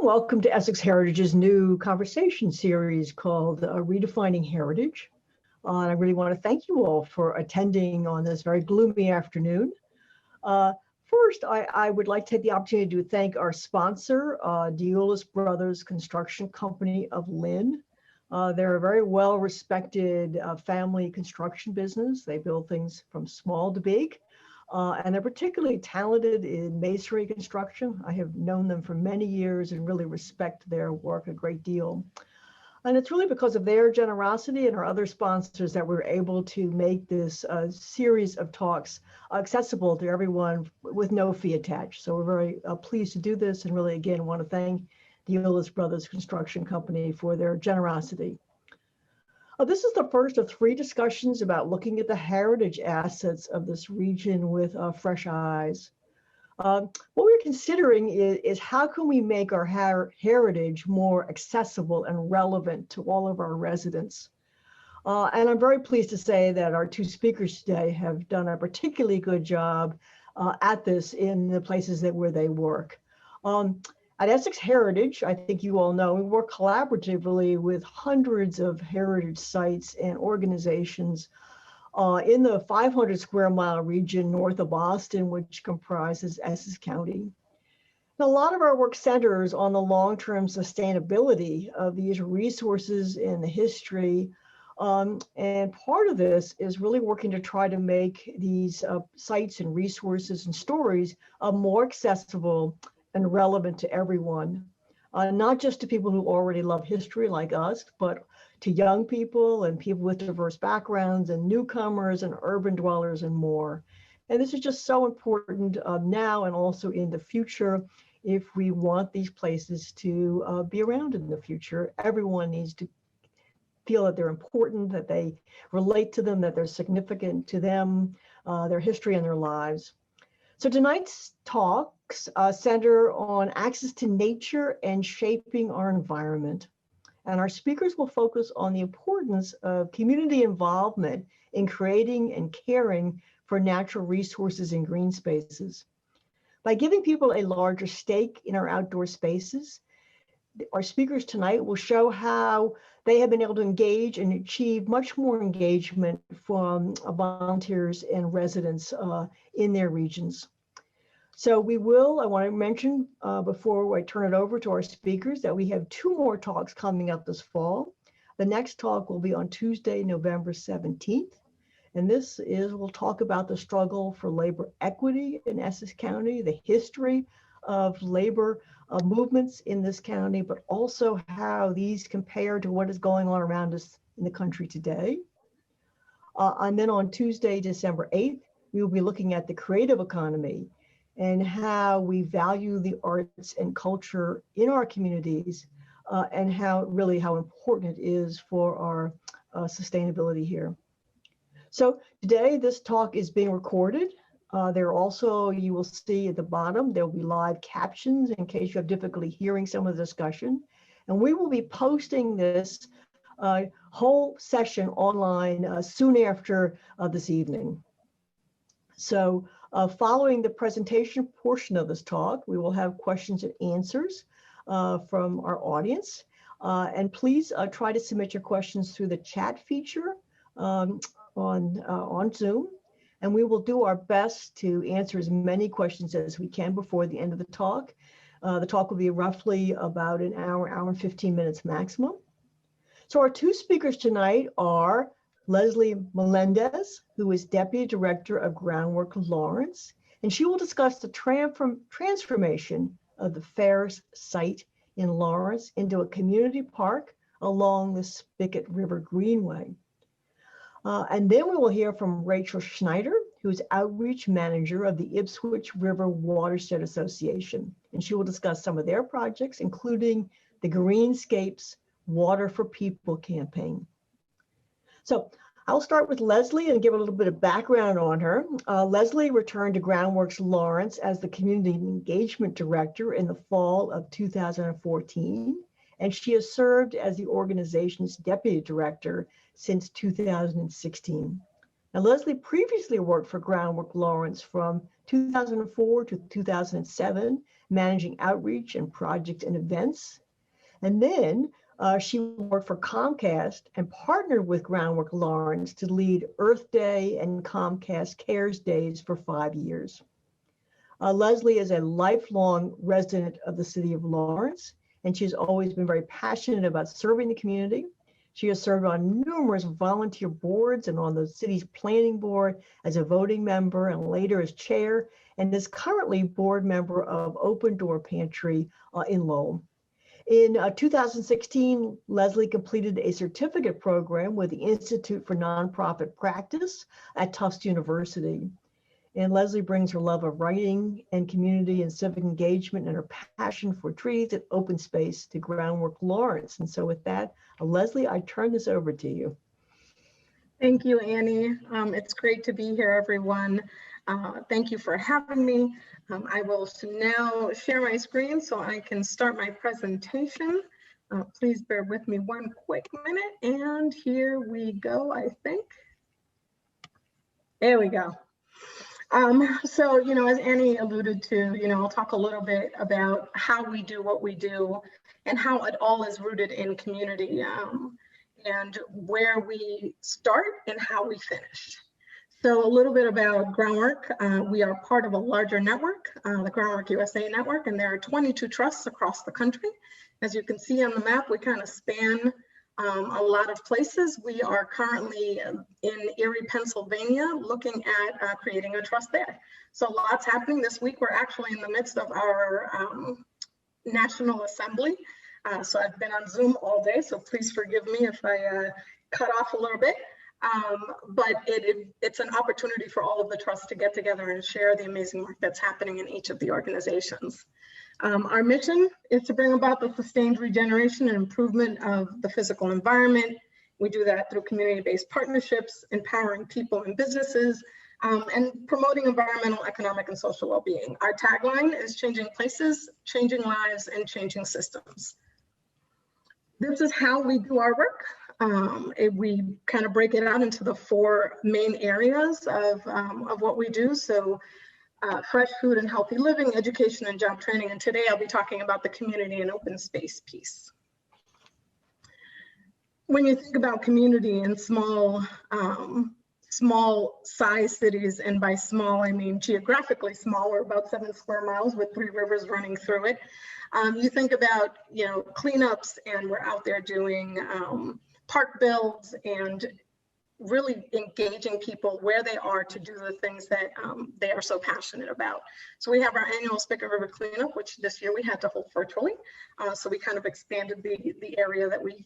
Welcome to Essex Heritage's new conversation series called Redefining Heritage. And I really want to thank you all for attending on this very gloomy afternoon. First, I would like to take the opportunity to thank our sponsor, Diolis Brothers Construction Company of Lynn. They're a very well-respected family construction business. They build things from small to big. And they're particularly talented in masonry construction. I have known them for many years and really respect their work a great deal. And it's really because of their generosity and our other sponsors that we're able to make this series of talks accessible to everyone with no fee attached. So we're very pleased to do this, and really, again, want to thank the Diolis Brothers Construction Company for their generosity. This is the first of 3 discussions about looking at the heritage assets of this region with fresh eyes. What we're considering is how can we make our heritage more accessible and relevant to all of our residents. And I'm very pleased to say that our 2 speakers today have done a particularly good job at this in the places where they work. At Essex Heritage, I think you all know, we work collaboratively with hundreds of heritage sites and organizations in the 500 square mile region north of Boston, which comprises Essex County. Now, a lot of our work centers on the long-term sustainability of these resources and the history. And part of this is really working to try to make these sites and resources and stories more accessible and relevant to everyone, not just to people who already love history like us, but to young people and people with diverse backgrounds and newcomers and urban dwellers and more. And this is just so important now and also in the future. If we want these places to be around in the future, everyone needs to feel that they're important, that they relate to them, that they're significant to them, their history and their lives. So tonight's talks center on access to nature and shaping our environment. And our speakers will focus on the importance of community involvement in creating and caring for natural resources and green spaces. By giving people a larger stake in our outdoor spaces, our speakers tonight will show how they have been able to engage and achieve much more engagement from volunteers and residents in their regions. So I want to mention before I turn it over to our speakers that we have 2 more talks coming up this fall. The next talk will be on Tuesday, November 17th. And we'll talk about the struggle for labor equity in Essex County, the history of labor movements in this county, but also how these compare to what is going on around us in the country today. And then on Tuesday, December 8th, we will be looking at the creative economy and how we value the arts and culture in our communities and how important it is for our sustainability here. So today, this talk is being recorded. There also, you will see at the bottom, there will be live captions in case you have difficulty hearing some of the discussion. And we will be posting this whole session online soon after this evening. So following the presentation portion of this talk, we will have questions and answers from our audience. And please try to submit your questions through the chat feature on Zoom. And we will do our best to answer as many questions as we can before the end of the talk. The talk will be roughly about an hour and 15 minutes maximum. So our 2 speakers tonight are Leslie Melendez, who is Deputy Director of Groundwork Lawrence, and she will discuss the transformation of the Ferrous Site in Lawrence into a community park along the Spicket River Greenway. And then we will hear from Rachel Schneider, who is Outreach Manager of the Ipswich River Watershed Association, and she will discuss some of their projects, including the Greenscapes Water for People campaign. So I'll start with Leslie and give a little bit of background on her. Leslie returned to Groundworks Lawrence as the Community Engagement Director in the fall of 2014, and she has served as the organization's Deputy Director since 2016. Now, Leslie previously worked for Groundwork Lawrence from 2004 to 2007, managing outreach and projects and events. And then she worked for Comcast and partnered with Groundwork Lawrence to lead Earth Day and Comcast Cares Days for 5 years. Leslie is a lifelong resident of the city of Lawrence, and she's always been very passionate about serving the community. She has served on numerous volunteer boards and on the city's planning board as a voting member and later as chair, and is currently board member of Open Door Pantry in Lowell. In 2016, Leslie completed a certificate program with the Institute for Nonprofit Practice at Tufts University. And Leslie brings her love of writing and community and civic engagement and her passion for trees and open space to Groundwork Lawrence. And so with that, Leslie, I turn this over to you. Thank you, Annie. It's great to be here, everyone. Thank you for having me. I will now share my screen so I can start my presentation. Please bear with me one quick minute. And here we go, I think. There we go. So, as Annie alluded to, I'll talk a little bit about how we do what we do and how it all is rooted in community and where we start and how we finish. So a little bit about Groundwork. We are part of a larger network, the Groundwork USA network, and there are 22 trusts across the country. As you can see on the map, we kind of span a lot of places. We are currently in Erie, Pennsylvania, looking at creating a trust there. So lots happening this week. We're actually in the midst of our National Assembly. So I've been on Zoom all day, so please forgive me if I cut off a little bit. But it's an opportunity for all of the trusts to get together and share the amazing work that's happening in each of the organizations. Our mission is to bring about the sustained regeneration and improvement of the physical environment. We do that through community-based partnerships, empowering people and businesses, and promoting environmental, economic, and social well-being. Our tagline is changing places, changing lives, and changing systems. This is how we do our work. We kind of break it out into the 4 main areas of what we do. So fresh food and healthy living, education and job training. And today I'll be talking about the community and open space piece. When you think about community in small size cities, and by small, I mean geographically small, we're about 7 square miles with 3 rivers running through it. You think about, cleanups, and we're out there doing park builds and really engaging people where they are to do the things that they are so passionate about. So we have our annual Spicket River cleanup, which this year we had to hold virtually. So we kind of expanded the area that we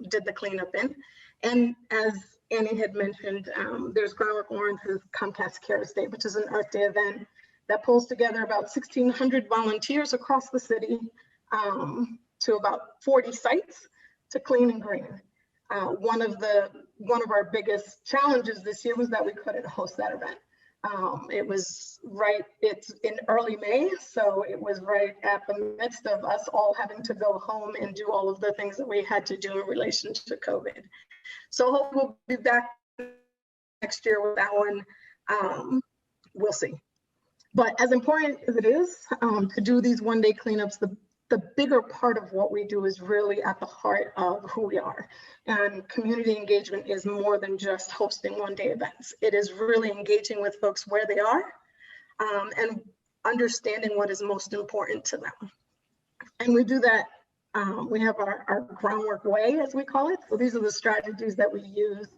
did the cleanup in. And as Annie had mentioned, there's Groundwork Lawrence's Comcast Cares Day, which is an Earth Day event that pulls together about 1,600 volunteers across the city to about 40 sites to clean and green. One of our biggest challenges this year was that we couldn't host that event. It's in early May, so it was right at the midst of us all having to go home and do all of the things that we had to do in relation to COVID. So hopefully we'll be back next year with that one. We'll see. But as important as it is to do these one-day cleanups, the bigger part of what we do is really at the heart of who we are. And community engagement is more than just hosting one-day events. It is really engaging with folks where they are and understanding what is most important to them. And we do that, we have our Groundwork Way, as we call it. So these are the strategies that we use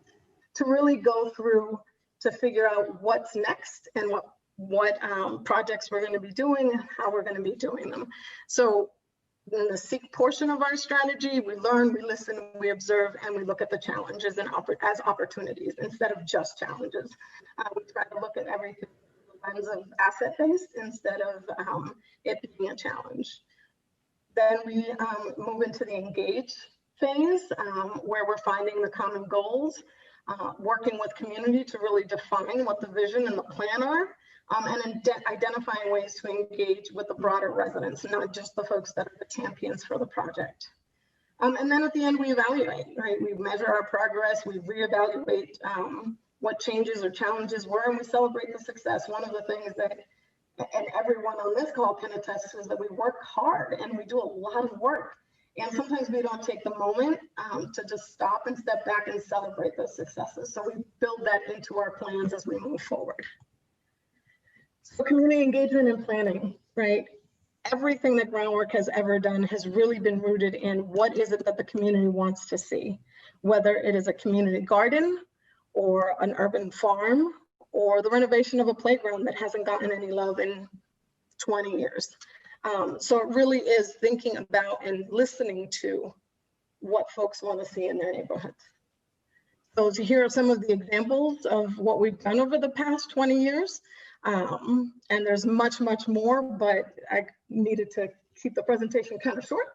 to really go through to figure out what's next and what projects we're going to be doing, how we're going to be doing them. So in the seek portion of our strategy, we learn, we listen, we observe, and we look at the challenges as opportunities instead of just challenges. We try to look at everything through the lens of asset-based instead of it being a challenge. Then we move into the engage phase where we're finding the common goals, working with community to really define what the vision and the plan are. And identifying ways to engage with the broader residents, not just the folks that are the champions for the project. And then at the end, we evaluate, right? We measure our progress, we reevaluate what changes or challenges were, and we celebrate the success. One of the things that, and everyone on this call can attest to is that we work hard and we do a lot of work. And sometimes we don't take the moment to just stop and step back and celebrate those successes. So we build that into our plans as we move forward. So community engagement and planning, right? Everything that Groundwork has ever done has really been rooted in what is it that the community wants to see, whether it is a community garden or an urban farm or the renovation of a playground that hasn't gotten any love in 20 years. So it really is thinking about and listening to what folks want to see in their neighborhoods. So here are some of the examples of what we've done over the past 20 years. And there's much, much more, but I needed to keep the presentation kind of short.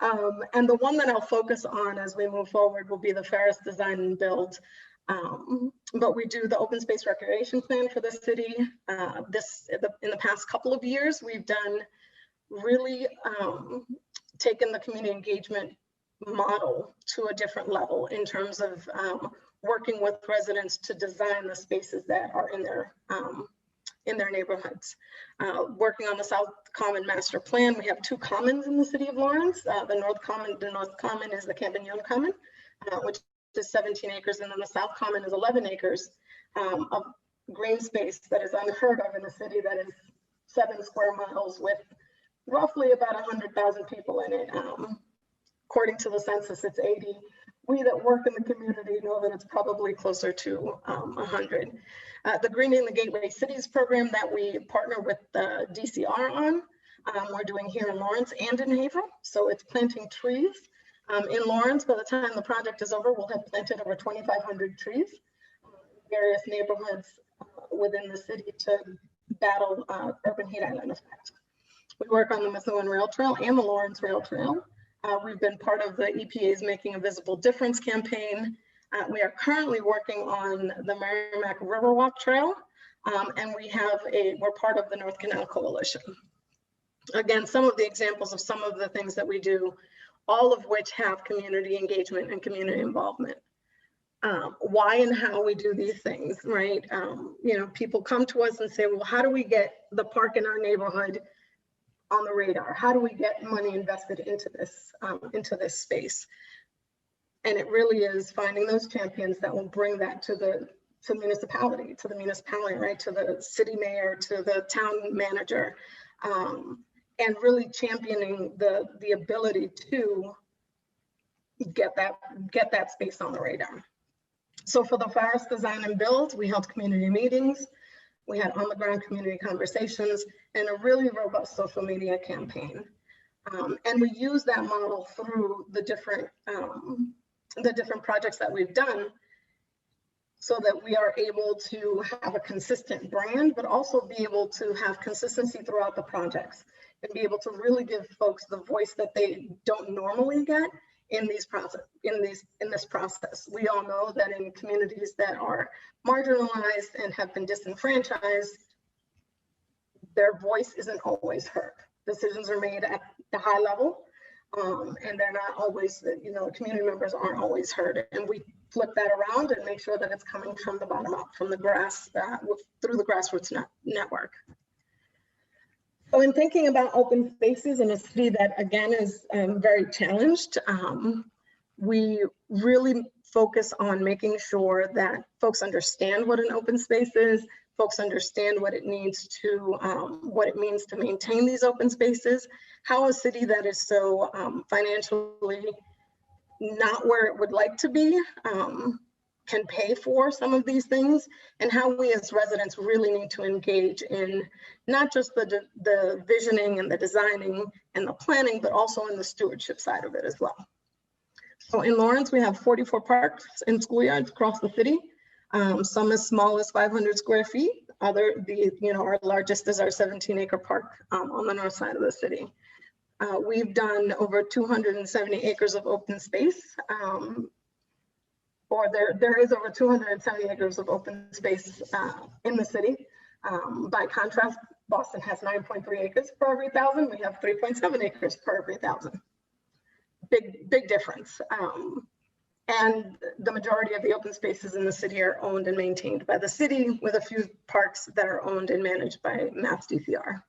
And the one that I'll focus on as we move forward will be the Ferrous Design and Build. But we do the open space recreation plan for the city. In the past couple of years, we've done really taken the community engagement model to a different level in terms of working with residents to design the spaces that are in their neighborhoods. Working on the South Common Master Plan, we have 2 commons in the city of Lawrence. The North Common is the Campagnon Common, which is 17 acres, and then the South Common is 11 acres of green space that is unheard of in a city that is 7 square miles with roughly about 100,000 people in it. According to the census, it's 80. We that work in the community know that it's probably closer to 100. The Greening the Gateway Cities program that we partner with the DCR on, we're doing here in Lawrence and in Haverhill. So it's planting trees. In Lawrence, by the time the project is over, we'll have planted over 2,500 trees in various neighborhoods within the city to battle urban heat island effect. We work on the Methuen Rail Trail and the Lawrence Rail Trail. We've been part of the EPA's Making a Visible Difference campaign. We are currently working on the Merrimack Riverwalk Trail, and we're part of the North Canal Coalition. Again, some of the examples of some of the things that we do, all of which have community engagement and community involvement. Why and how we do these things, right? People come to us and say, well, how do we get the park in our neighborhood on the radar? How do we get money invested into this space? And it really is finding those champions that will bring that to the municipality, right? To the city mayor, to the town manager, and really championing the ability to get that space on the radar. So for the Ferrous Design and Build, we held community meetings. We had on-the-ground community conversations and a really robust social media campaign. And we use that model through the different projects that we've done so that we are able to have a consistent brand, but also be able to have consistency throughout the projects and be able to really give folks the voice that they don't normally get in this process. We all know that in communities that are marginalized and have been disenfranchised, their voice isn't always heard. Decisions are made at the high level, and they're not always, community members aren't always heard. And we flip that around and make sure that it's coming from the bottom up, from the grass, through the grassroots network. So in thinking about open spaces in a city that, again, is very challenged, we really focus on making sure that folks understand what an open space is, folks understand what it means to maintain these open spaces, how a city that is so financially not where it would like to be can pay for some of these things, and how we as residents really need to engage in not just the visioning and the designing and the planning, but also in the stewardship side of it as well. So in Lawrence, we have 44 parks and schoolyards across the city, some as small as 500 square feet. Our largest is our 17-acre park on the north side of the city. We've done over 270 acres of open space, there is over 270 acres of open space in the city. By contrast, Boston has 9.3 acres per every 1,000. We have 3.7 acres per every 1,000. Big difference. And the majority of the open spaces in the city are owned and maintained by the city, with a few parks that are owned and managed by Mass DCR.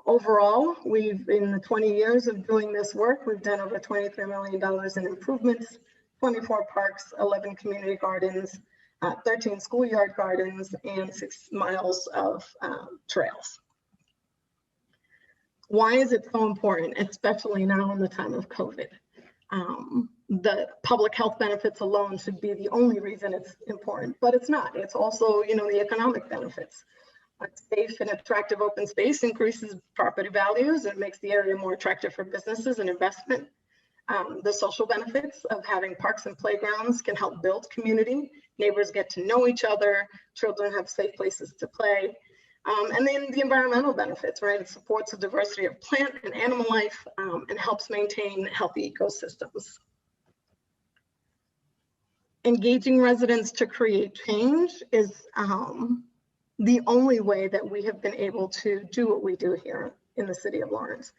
Overall, in the 20 years of doing this work, we've done over $23 million in improvements, 24 parks, 11 community gardens, 13 schoolyard gardens, and 6 miles of trails. Why is it so important, especially now in the time of COVID? The public health benefits alone should be the only reason it's important, but it's not. It's also, the economic benefits. A safe and attractive open space increases property values. It makes the area more attractive for businesses and investment. The social benefits of having parks and playgrounds can help build community. Neighbors get to know each other. Children have safe places to play. And then the environmental benefits, right? It supports the diversity of plant and animal life and helps maintain healthy ecosystems. Engaging residents to create change is the only way that we have been able to do what we do here in the city of Lawrence.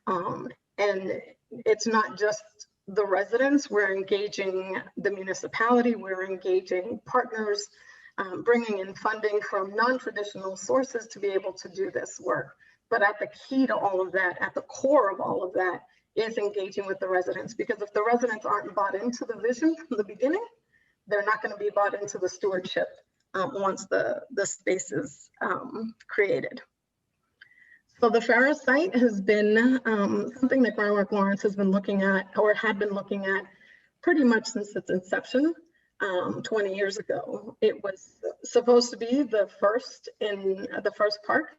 And it's not just the residents, we're engaging the municipality, we're engaging partners, bringing in funding from non-traditional sources to be able to do this work. But at the key to all of that, at the core of all of that, is engaging with the residents, because if the residents aren't bought into the vision from the beginning, they're not going to be bought into the stewardship once the space is created. So the Ferrous Site has been something that Groundwork Lawrence has been looking at, or had been looking at, pretty much since its inception 20 years ago. It was supposed to be the first park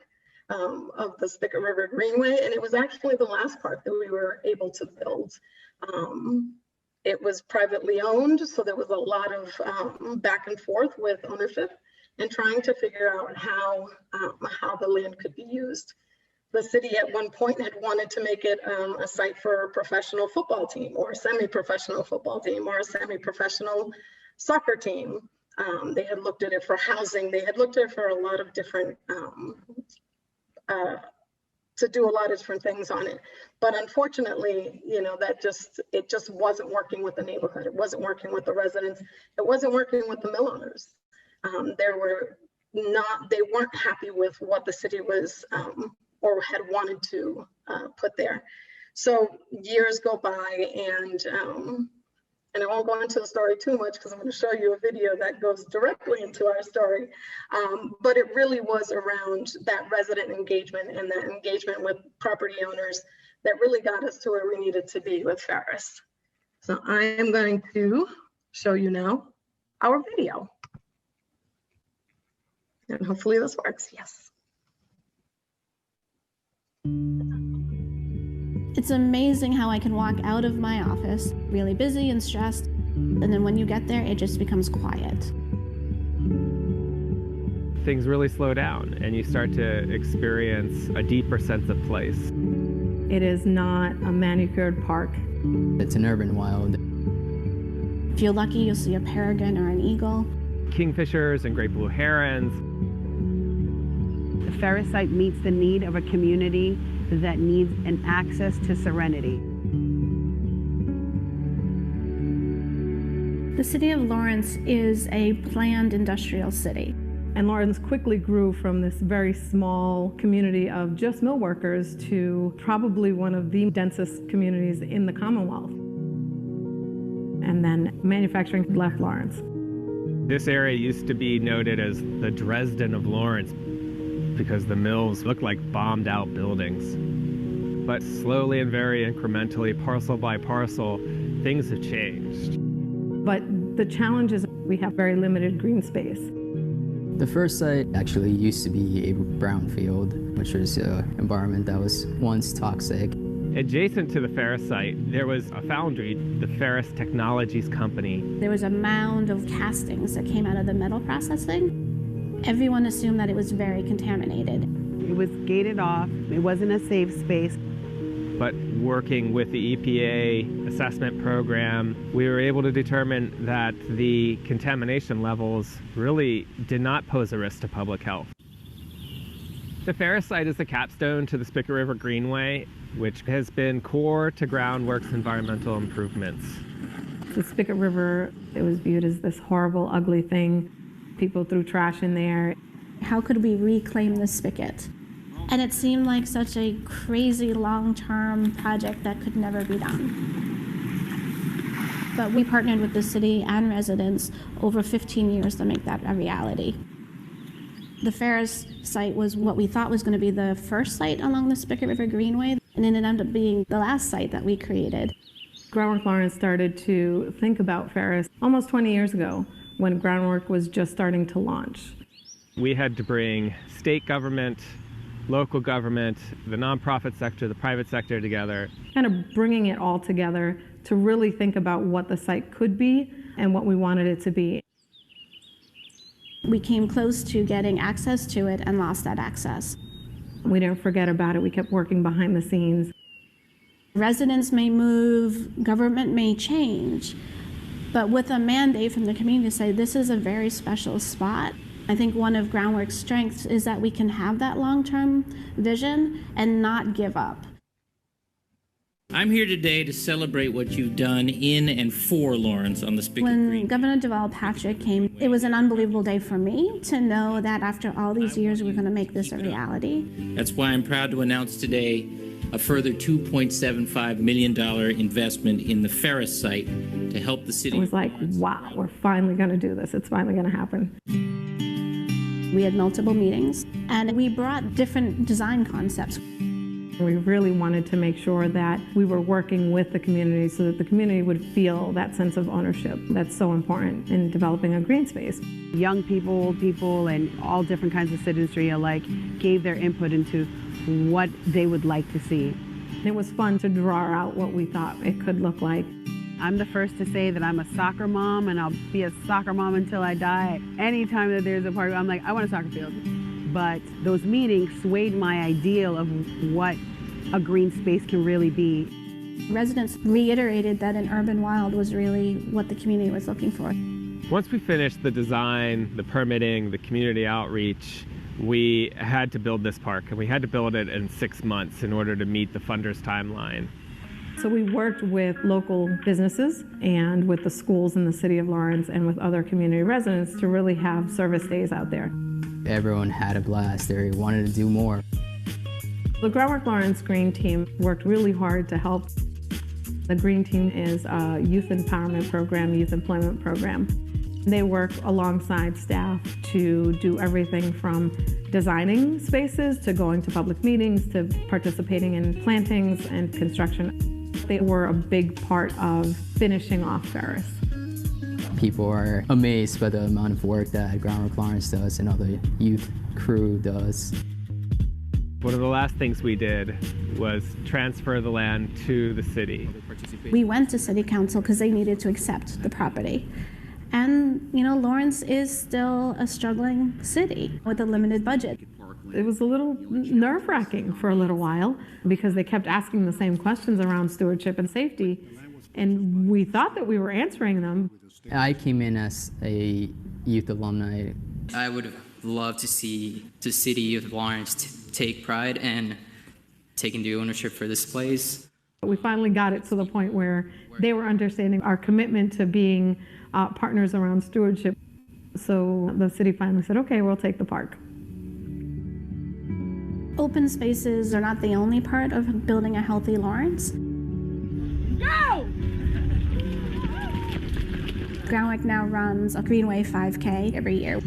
of the Spicket River Greenway, and it was actually the last park that we were able to build. It was privately owned, so there was a lot of back and forth with ownership and trying to figure out how the land could be used. The city at one point had wanted to make it a site for a professional football team, or a semi-professional football team, or a semi-professional soccer team. They had looked at it for housing. They had looked at it for a lot of different, to do a lot of different things on it. But unfortunately, it just wasn't working with the neighborhood. It wasn't working with the residents. It wasn't working with the mill owners. They weren't happy with what the city was or had wanted to put there. So years go by, and I won't go into the story too much because I'm going to show you a video that goes directly into our story. But it really was around that resident engagement and that engagement with property owners that really got us to where we needed to be with Ferrous. So I am going to show you now our video. And hopefully this works, yes. It's amazing how I can walk out of my office, really busy and stressed, and then when you get there, it just becomes quiet. Things really slow down, and you start to experience a deeper sense of place. It is not a manicured park. It's an urban wild. If you're lucky, you'll see a peregrine or an eagle. Kingfishers and great blue herons. The Ferrous Site meets the need of a community that needs an access to serenity. The city of Lawrence is a planned industrial city. And Lawrence quickly grew from this very small community of just mill workers to probably one of the densest communities in the Commonwealth. And then manufacturing left Lawrence. This area used to be noted as the Dresden of Lawrence because the mills looked like bombed out buildings. But slowly and very incrementally, parcel by parcel, things have changed. But the challenge is we have very limited green space. The Ferrous Site actually used to be a brownfield, which was an environment that was once toxic. Adjacent to the Ferrous Site, there was a foundry, the Ferrous Technologies Company. There was a mound of castings that came out of the metal processing. Everyone assumed that it was very contaminated. It was gated off. It wasn't a safe space. But working with the EPA assessment program, we were able to determine that the contamination levels really did not pose a risk to public health. The Ferrous Site is the capstone to the Spicket River Greenway, which has been core to Groundwork's environmental improvements. The Spicket River, it was viewed as this horrible, ugly thing. People threw trash in there. How could we reclaim the spigot? And it seemed like such a crazy long-term project that could never be done. But we partnered with the city and residents over 15 years to make that a reality. The Ferrous Site was what we thought was going to be the first site along the Spicket River Greenway, and it ended up being the last site that we created. Groundwork Lawrence started to think about Ferrous almost 20 years ago when Groundwork was just starting to launch. We had to bring state government, local government, the nonprofit sector, the private sector together. Kind of bringing it all together to really think about what the site could be and what we wanted it to be. We came close to getting access to it and lost that access. We didn't forget about it. We kept working behind the scenes. Residents may move, government may change, but with a mandate from the community to say this is a very special spot. I think one of Groundwork's strengths is that we can have that long-term vision and not give up. I'm here today to celebrate what you've done in and for Lawrence on the Spicket Greenway. When Governor Deval Patrick came, it was an unbelievable day for me to know that after all these years we're going to make this a reality. That's why I'm proud to announce today a further $2.75 million investment in the Ferrous Site to help the city. It was like, wow, we're finally going to do this. It's finally going to happen. We had multiple meetings, and we brought different design concepts. We really wanted to make sure that we were working with the community so that the community would feel that sense of ownership that's so important in developing a green space. Young people, old people, and all different kinds of citizenry alike gave their input into what they would like to see. It was fun to draw out what we thought it could look like. I'm the first to say that I'm a soccer mom, and I'll be a soccer mom until I die. Anytime that there's a party, I'm like, I want a soccer field. But those meetings swayed my ideal of what a green space can really be. Residents reiterated that an urban wild was really what the community was looking for. Once we finished the design, the permitting, the community outreach, we had to build this park, and we had to build it in 6 months in order to meet the funders' timeline. So we worked with local businesses and with the schools in the city of Lawrence and with other community residents to really have service days out there. Everyone had a blast. They wanted to do more. The Groundwork Lawrence Green Team worked really hard to help. The Green Team is a youth empowerment program, youth employment program. They work alongside staff to do everything from designing spaces to going to public meetings to participating in plantings and construction. They were a big part of finishing off Ferrous. People are amazed by the amount of work that Groundwork Lawrence does and other youth crew does. One of the last things we did was transfer the land to the city. We went to city council because they needed to accept the property. And, you know, Lawrence is still a struggling city with a limited budget. It was a little nerve-wracking for a little while because they kept asking the same questions around stewardship and safety, and we thought that we were answering them. I came in as a youth alumni. I would have loved to see the city of Lawrence take pride and take into ownership for this place. We finally got it to the point where they were understanding our commitment to being partners around stewardship. So the city finally said, okay, we'll take the park. Open spaces are not the only part of building a healthy Lawrence. Go! Groundwork now runs a Greenway 5K every year.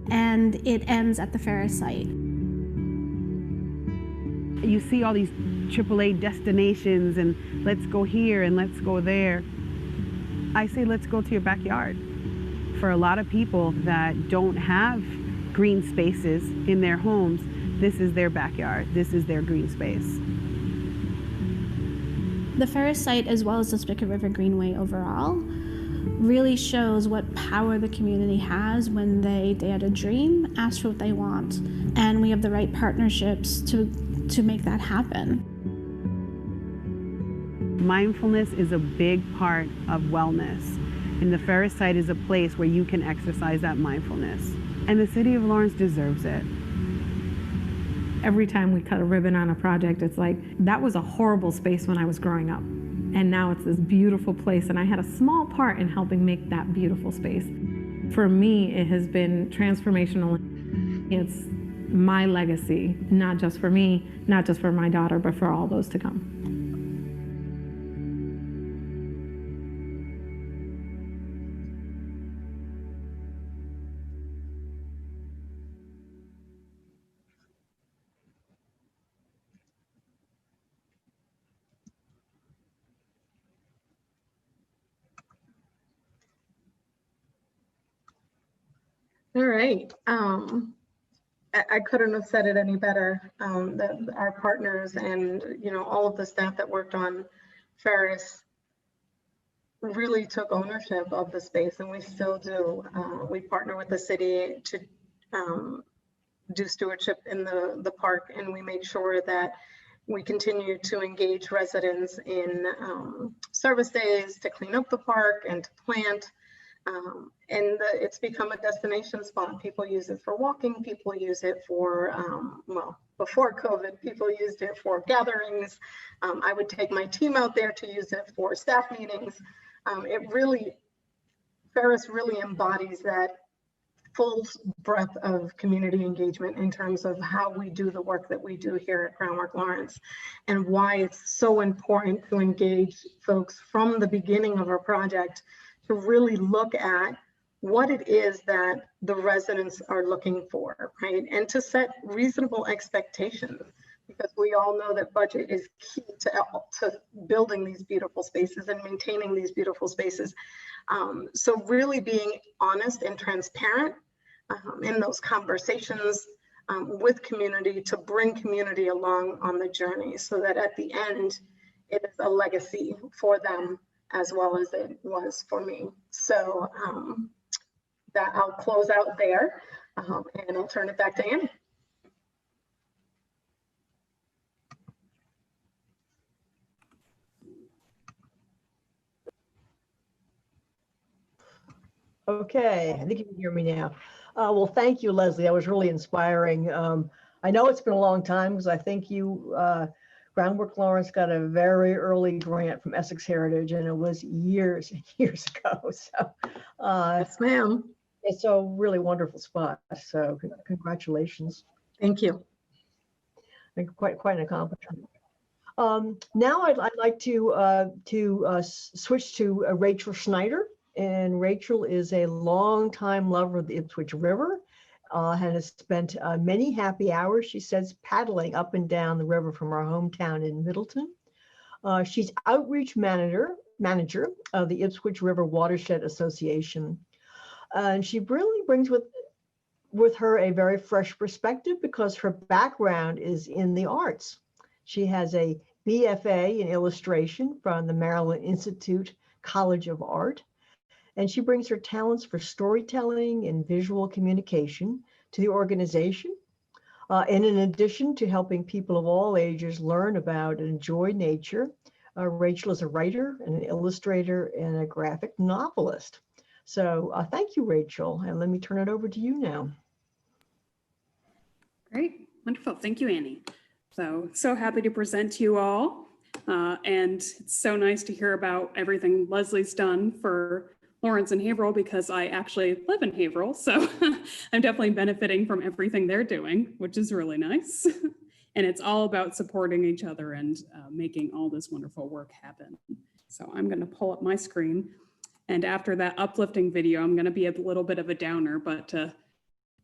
And it ends at the Ferrous Site. You see all these AAA destinations and let's go here and let's go there. I say let's go to your backyard. For a lot of people that don't have green spaces in their homes, this is their backyard. This is their green space. The Ferrous Site, as well as the Spicket River Greenway overall, really shows what power the community has when they dare to dream, ask for what they want, and we have the right partnerships to make that happen. Mindfulness is a big part of wellness, and the Ferrous Site is a place where you can exercise that mindfulness, and the city of Lawrence deserves it. Every time we cut a ribbon on a project, it's like, that was a horrible space when I was growing up. And now it's this beautiful place, and I had a small part in helping make that beautiful space. For me, it has been transformational. It's my legacy, not just for me, not just for my daughter, but for all those to come. All right. I couldn't have said it any better. That our partners and all of the staff that worked on Ferrous really took ownership of the space, and we still do. We partner with the city to do stewardship in the park, and we make sure that we continue to engage residents in service days to clean up the park and to plant. It's become a destination spot. People use it for walking. People use it for, well, before COVID, people used it for gatherings. I would take my team out there to use it for staff meetings. Ferrous really embodies that full breadth of community engagement in terms of how we do the work that we do here at Groundwork Lawrence, and why it's so important to engage folks from the beginning of our project to really look at what it is that the residents are looking for, right? And to set reasonable expectations, because we all know that budget is key to building these beautiful spaces and maintaining these beautiful spaces. So really being honest and transparent in those conversations with community, to bring community along on the journey, so that at the end, it is a legacy for them as well as it was for me. So that I'll close out there, and I'll turn it back to Annie. Okay, I think you can hear me now. Well, thank you, Leslie. That was really inspiring. I know it's been a long time, because I think you, Groundwork Lawrence, got a very early grant from Essex Heritage, and it was years and years ago. So, Yes, ma'am. It's a really wonderful spot. So, congratulations. Thank you. And quite an accomplishment. Now I'd like to switch to Rachel Schneider. And Rachel is a longtime lover of the Ipswich River, and has spent many happy hours, she says, paddling up and down the river from our hometown in Middleton. She's outreach manager of the Ipswich River Watershed Association. And she really brings with her a very fresh perspective, because her background is in the arts. She has a BFA in illustration from the Maryland Institute College of Art. And she brings her talents for storytelling and visual communication to the organization. And in addition to helping people of all ages learn about and enjoy nature, Rachel is a writer and an illustrator and a graphic novelist. So thank you, Rachel. And let me turn it over to you now. Great, wonderful. Thank you, Annie. So happy to present to you all. And it's so nice to hear about everything Leslie's done for Lawrence and Haverhill, because I actually live in Haverhill. So I'm definitely benefiting from everything they're doing, which is really nice. And it's all about supporting each other and making all this wonderful work happen. So I'm going to pull up my screen. And after that uplifting video, I'm going to be a little bit of a downer, but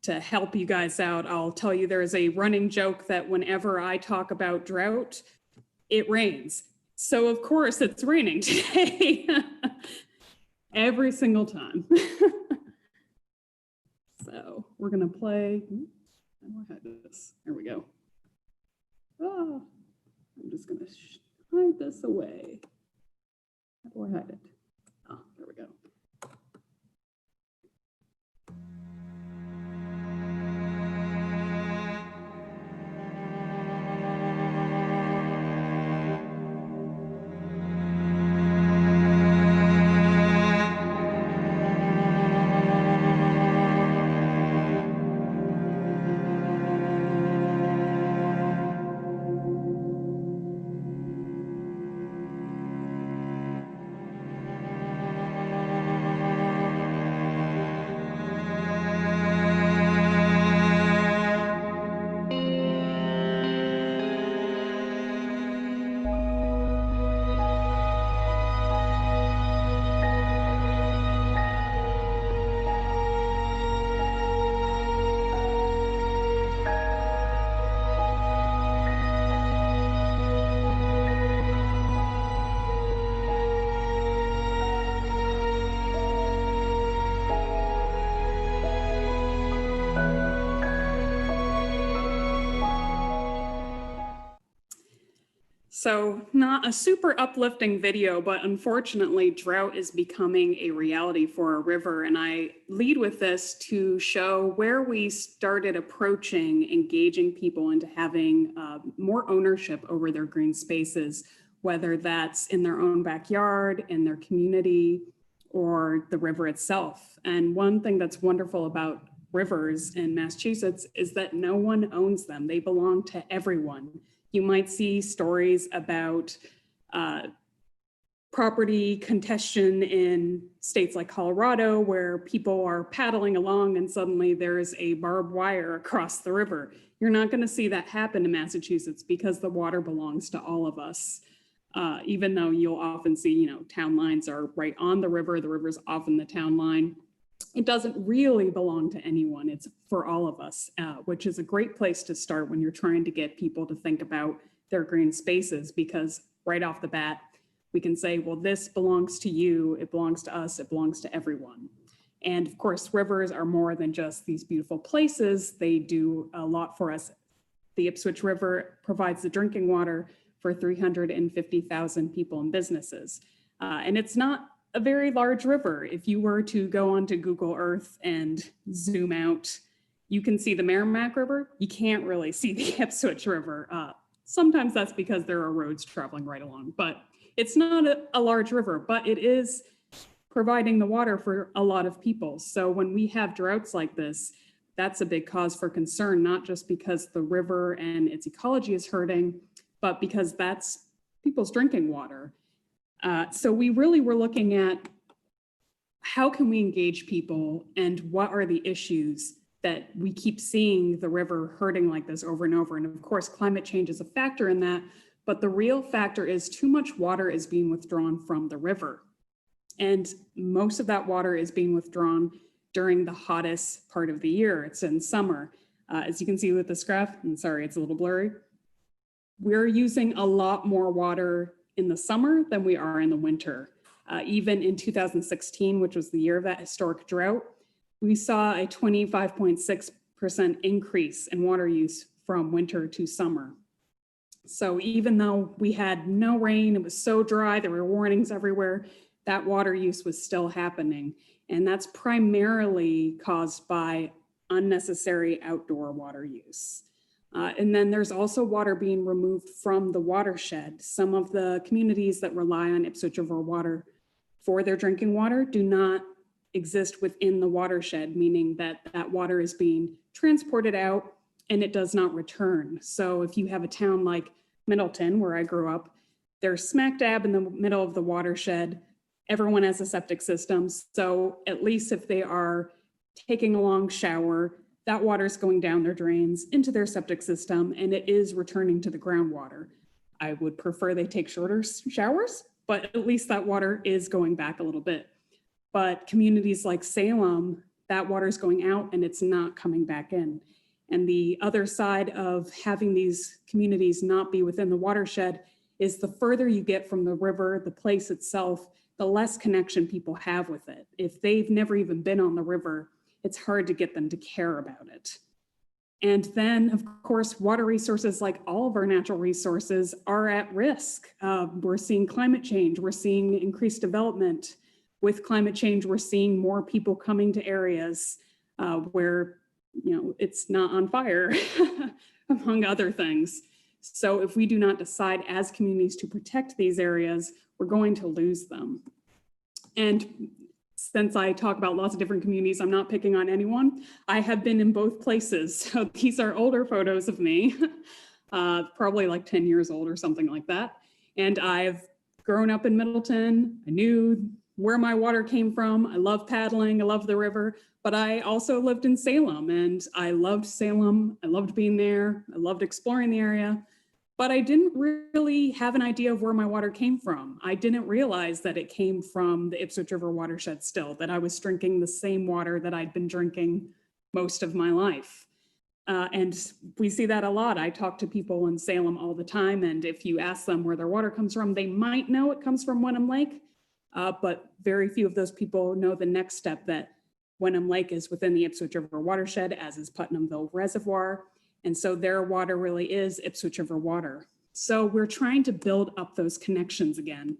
to help you guys out, I'll tell you there is a running joke that whenever I talk about drought, it rains. So of course it's raining today. Every single time. So we're gonna play. How do I hide this? There we go. Oh, I'm just gonna hide this away. How do I hide it? Oh, there we go. So not a super uplifting video, but unfortunately drought is becoming a reality for our river. And I lead with this to show where we started approaching engaging people into having more ownership over their green spaces, whether that's in their own backyard, in their community, or the river itself. And one thing that's wonderful about rivers in Massachusetts is that no one owns them. They belong to everyone. You might see stories about property contention in states like Colorado, where people are paddling along and suddenly there's a barbed wire across the river. You're not going to see that happen in Massachusetts because the water belongs to all of us. Even though you'll often see, town lines are right on the river's often the town line. It doesn't really belong to anyone. It's for all of us, which is a great place to start when you're trying to get people to think about their green spaces, because right off the bat, we can say, well, this belongs to you, it belongs to us, it belongs to everyone. And of course, rivers are more than just these beautiful places. They do a lot for us. The Ipswich River provides the drinking water for 350,000 people and businesses. And it's not a very large river. If you were to go onto Google Earth and zoom out, you can see the Merrimack River. You can't really see the Ipswich River. Sometimes that's because there are roads traveling right along, but it's not a large river, but it is providing the water for a lot of people. So when we have droughts like this, that's a big cause for concern, not just because the river and its ecology is hurting, but because that's people's drinking water. So we really were looking at how can we engage people and what are the issues that we keep seeing the river hurting like this over and over. And of course, climate change is a factor in that, but the real factor is too much water is being withdrawn from the river. And most of that water is being withdrawn during the hottest part of the year. It's in summer. As you can see with this graph, and sorry, it's a little blurry, we're using a lot more water in the summer than we are in the winter. Even in 2016, which was the year of that historic drought, we saw a 25.6% increase in water use from winter to summer. So even though we had no rain, it was so dry, there were warnings everywhere, that water use was still happening. And that's primarily caused by unnecessary outdoor water use. And then there's also water being removed from the watershed. Some of the communities that rely on Ipswich River water for their drinking water do not exist within the watershed, meaning that that water is being transported out and it does not return. So if you have a town like Middleton, where I grew up, they're smack dab in the middle of the watershed. Everyone has a septic system. So at least if they are taking a long shower, that water is going down their drains into their septic system and it is returning to the groundwater. I would prefer they take shorter showers, but at least that water is going back a little bit. But communities like Salem, that water is going out and it's not coming back in. And the other side of having these communities not be within the watershed is the further you get from the river, the place itself, the less connection people have with it. If they've never even been on the river, it's hard to get them to care about it. And then, of course, water resources, like all of our natural resources, are at risk. We're seeing climate change, we're seeing increased development. With climate change, we're seeing more people coming to areas where it's not on fire, among other things. So if we do not decide as communities to protect these areas, we're going to lose them. And since I talk about lots of different communities, I'm not picking on anyone. I have been in both places. So these are older photos of me, probably like 10 years old or something like that. And I've grown up in Middleton. I knew where my water came from. I love paddling, I love the river, but I also lived in Salem and I loved Salem. I loved being there. I loved exploring the area. But I didn't really have an idea of where my water came from. I didn't realize that it came from the Ipswich River watershed still, that I was drinking the same water that I'd been drinking most of my life. And we see that a lot. I talk to people in Salem all the time, and if you ask them where their water comes from, they might know it comes from Wenham Lake, but very few of those people know the next step, that Wenham Lake is within the Ipswich River watershed, as is Putnamville Reservoir. And so their water really is Ipswich River water. So we're trying to build up those connections again.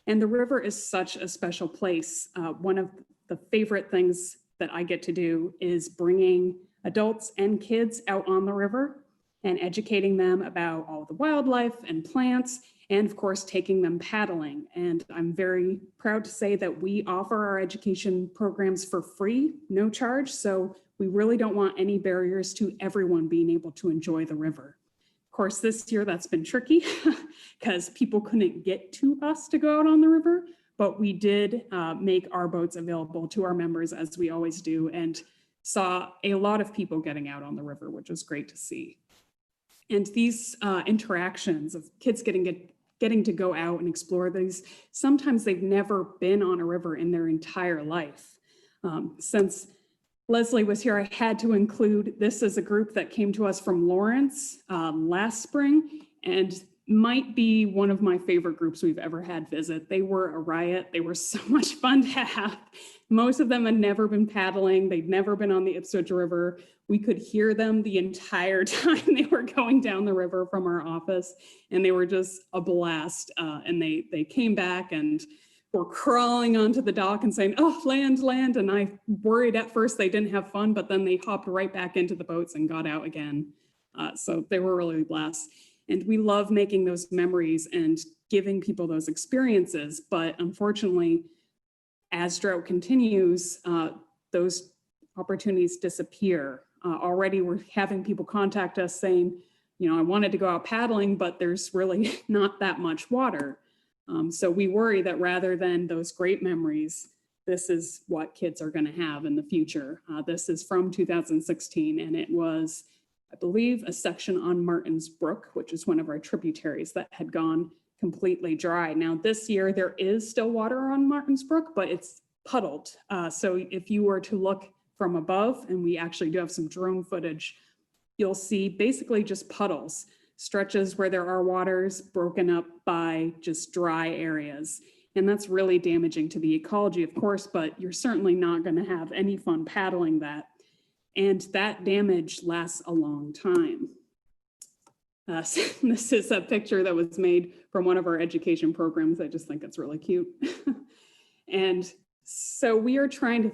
And the river is such a special place. One of the favorite things that I get to do is bringing adults and kids out on the river and educating them about all the wildlife and plants, and of course, taking them paddling. And I'm very proud to say that we offer our education programs for free, no charge. So we really don't want any barriers to everyone being able to enjoy the river. Of course, this year that's been tricky because people couldn't get to us to go out on the river, but we did make our boats available to our members as we always do, and saw a lot of people getting out on the river, which was great to see. And these interactions of kids getting to go out and explore these, sometimes they've never been on a river in their entire life. Since Leslie was here, I had to include this as a group that came to us from Lawrence last spring, and might be one of my favorite groups we've ever had visit. They were a riot. They were so much fun to have. Most of them had never been paddling. They'd never been on the Ipswich River. We could hear them the entire time they were going down the river from our office, and they were just a blast. And they came back and were crawling onto the dock and saying, "Oh, land, land." And I worried at first they didn't have fun, but then they hopped right back into the boats and got out again. So they were really a blast. And we love making those memories and giving people those experiences. But unfortunately, as drought continues, those opportunities disappear. Already we're having people contact us saying, I wanted to go out paddling, but there's really not that much water. So we worry that rather than those great memories, this is what kids are going to have in the future. This is from 2016, and it was, I believe, a section on Martin's Brook, which is one of our tributaries that had gone completely dry. Now this year there is still water on Martin's Brook, but it's puddled. So if you were to look from above, and we actually do have some drone footage, you'll see basically just puddles, stretches where there are waters broken up by just dry areas. And that's really damaging to the ecology, of course, but you're certainly not going to have any fun paddling that. And that damage lasts a long time. So this is a picture that was made from one of our education programs. I just think it's really cute. And so we are trying to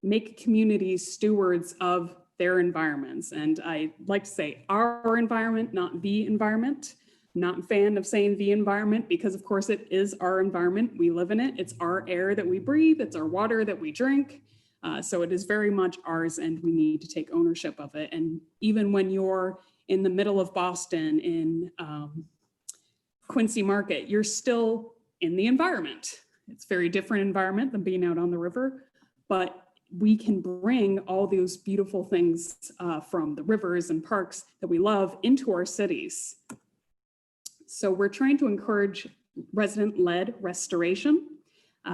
make communities stewards of their environments. And I like to say our environment, not the environment. Not a fan of saying the environment because of course it is our environment. We live in it. It's our air that we breathe. It's our water that we drink. So it is very much ours, and we need to take ownership of it. And even when you're in the middle of Boston in Quincy Market, you're still in the environment. It's a very different environment than being out on the river, but we can bring all those beautiful things from the rivers and parks that we love into our cities. So we're trying to encourage resident-led restoration.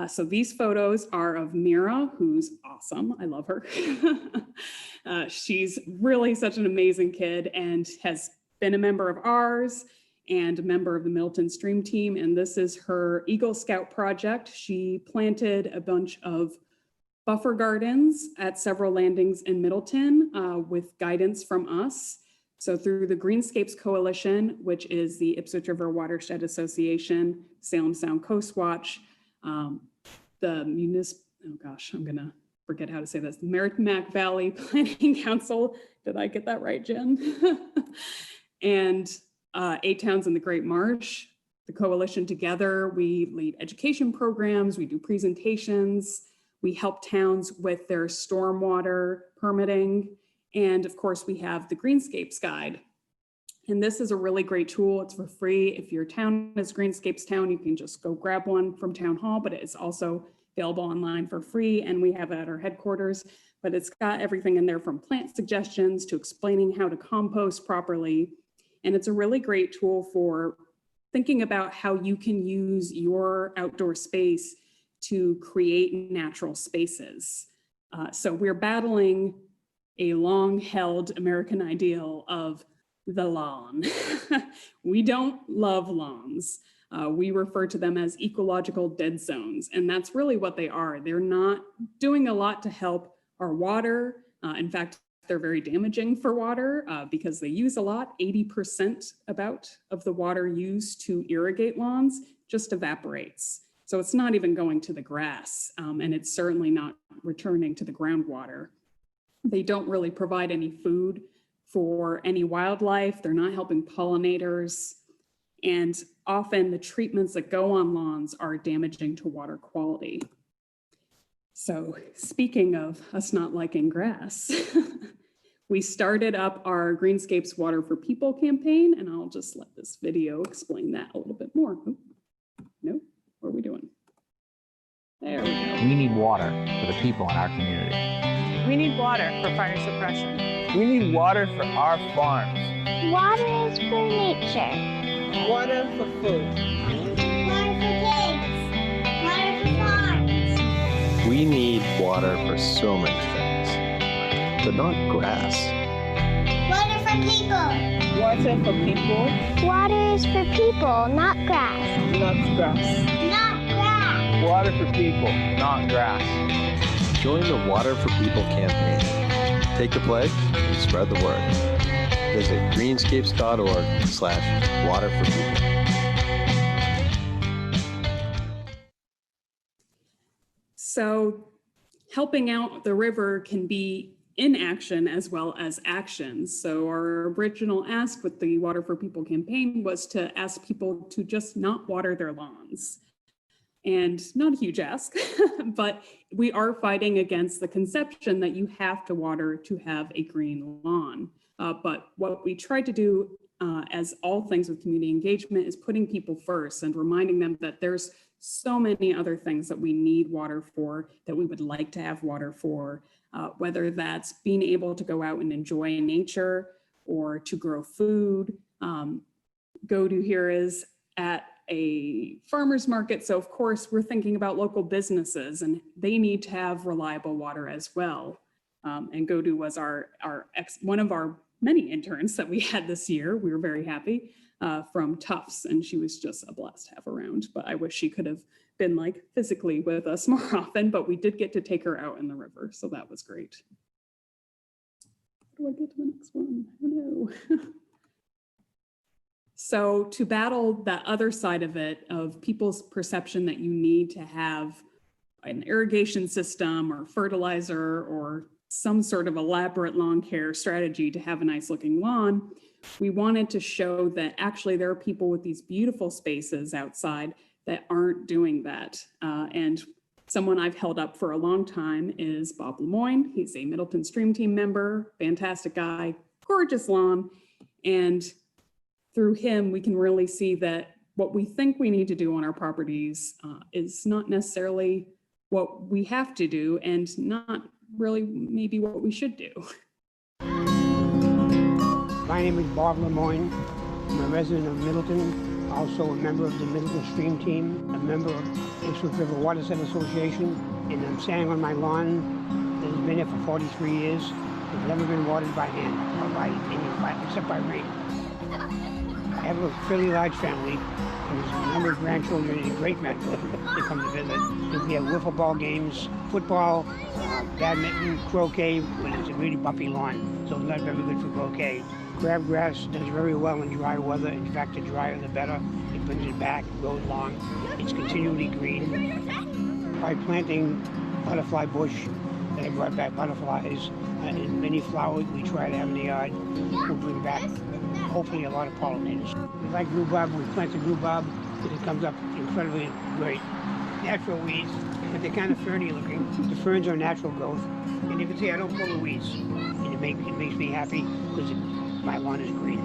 So these photos are of Mira, who's awesome. I love her. She's really such an amazing kid and has been a member of ours and a member of the Middleton Stream Team. And this is her Eagle Scout project. She planted a bunch of buffer gardens at several landings in Middleton with guidance from us. So through the Greenscapes Coalition, which is the Ipswich River Watershed Association, Salem Sound Coast Watch, the I'm gonna forget how to say this, the Merrimack Valley Planning Council. Did I get that right, Jen? And 8 Towns in the Great Marsh, the coalition together, we lead education programs, we do presentations, we help towns with their stormwater permitting. And of course, we have the Greenscapes Guide. And this is a really great tool. It's for free. If your town is Greenscapes Town, you can just go grab one from Town Hall, but it's also available online for free. And we have it at our headquarters, but it's got everything in there from plant suggestions to explaining how to compost properly. And it's a really great tool for thinking about how you can use your outdoor space to create natural spaces. So we're battling a long-held American ideal of the lawn. We don't love lawns. We refer to them as ecological dead zones, and that's really what they are. They're not doing a lot to help our water. In fact, they're very damaging for water because they use a lot. 80% about of the water used to irrigate lawns just evaporates. So it's not even going to the grass, and it's certainly not returning to the groundwater. They don't really provide any food for any wildlife. They're not helping pollinators. And often the treatments that go on lawns are damaging to water quality. So speaking of us not liking grass, we started up our Greenscapes Water for People campaign, and I'll just let this video explain that a little bit more. Oh, no, what are we doing? There we go. We need water for the people in our community. We need water for fire suppression. We need water for our farms. Water is for nature. Water for food. Water for kids. Water for farms. We need water for so many things, but not grass. Water for people. Water for people. Water is for people, not grass. Not grass. Not grass. Water for people, not grass. Join the Water for People campaign. Take the pledge and spread the word. Visit greenscapes.org/waterforpeople. So helping out the river can be inaction as well as actions. So our original ask with the Water for People campaign was to ask people to just not water their lawns. And not a huge ask, but we are fighting against the conception that you have to water to have a green lawn. But what we tried to do, as all things with community engagement, is putting people first and reminding them that there's so many other things that we need water for, that we would like to have water for, whether that's being able to go out and enjoy nature or to grow food. Go-to here is at a farmer's market. So of course we're thinking about local businesses and they need to have reliable water as well. And Go-to was one of our many interns that we had this year. We were very happy from Tufts, and she was just a blast to have around. But I wish she could have been like physically with us more often, but we did get to take her out in the river. So that was great. How do I get to the next one? Oh no. So to battle that other side of it, of people's perception that you need to have an irrigation system or fertilizer or some sort of elaborate lawn care strategy to have a nice looking lawn, we wanted to show that actually there are people with these beautiful spaces outside that aren't doing that. And someone I've held up for a long time is Bob Lemoyne. He's a Middleton Stream Team member, fantastic guy, gorgeous lawn. And through him, we can really see that what we think we need to do on our properties is not necessarily what we have to do and not really maybe what we should do. My name is Bob Lemoyne. I'm a resident of Middleton, also a member of the Middleton Stream Team, a member of Ipswich River Watershed Association, and I'm standing on my lawn that has been there for 43 years. It's never been watered by hand or except by rain. I have a fairly large family, and there's a number of grandchildren and great-men that come to visit. And we have wiffle ball games, football, badminton, croquet, when it's a really bumpy lawn, so it's not very good for croquet. Crabgrass does very well in dry weather. In fact, the drier the better. It brings it back, it grows long. It's continually green. By planting butterfly bush, that I brought back butterflies, and many flowers we try to have in the yard, will bring back hopefully a lot of pollinators. We like rhubarb, we planted rhubarb, and it comes up incredibly great. Natural weeds, but they're kind of ferny looking. The ferns are natural growth, and you can see I don't pull the weeds, and it makes me happy because my lawn is green.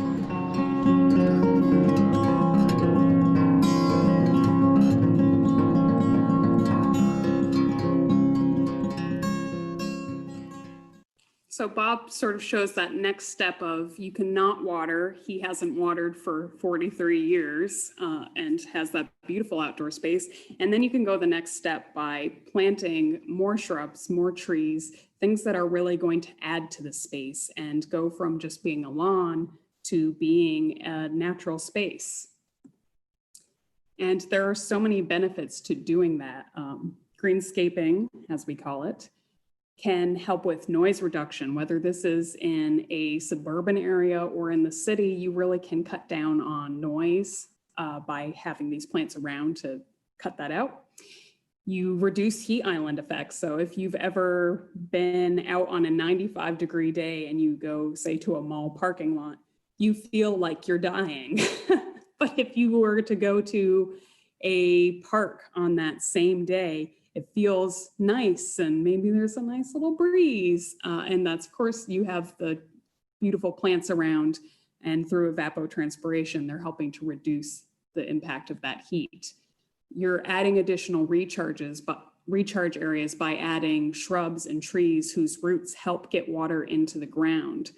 So Bob sort of shows that next step of you cannot water. He hasn't watered for 43 years and has that beautiful outdoor space. And then you can go the next step by planting more shrubs, more trees, things that are really going to add to the space and go from just being a lawn to being a natural space. And there are so many benefits to doing that. Greenscaping, as we call it, can help with noise reduction, whether this is in a suburban area or in the city. You really can cut down on noise by having these plants around to cut that out. You reduce heat island effects. So if you've ever been out on a 95-degree day and you go, say, to a mall parking lot, you feel like you're dying. But if you were to go to a park on that same day, it feels nice, and maybe there's a nice little breeze. And that's, of course, you have the beautiful plants around, and through evapotranspiration, they're helping to reduce the impact of that heat. You're adding additional recharge areas by adding shrubs and trees whose roots help get water into the ground.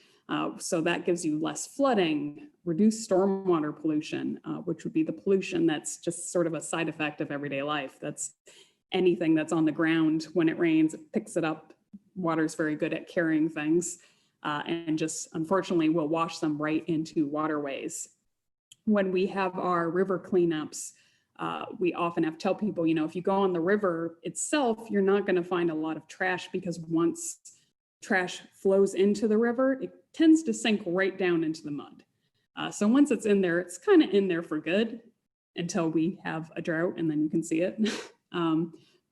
So that gives you less flooding, reduced stormwater pollution, which would be the pollution that's just sort of a side effect of everyday life. That's anything that's on the ground. When it rains, it picks it up. Water's very good at carrying things, and just unfortunately will wash them right into waterways. When we have our river cleanups, we often have to tell people, if you go on the river itself, you're not going to find a lot of trash, because once trash flows into the river, it tends to sink right down into the mud. So once it's in there, it's kind of in there for good until we have a drought, and then you can see it.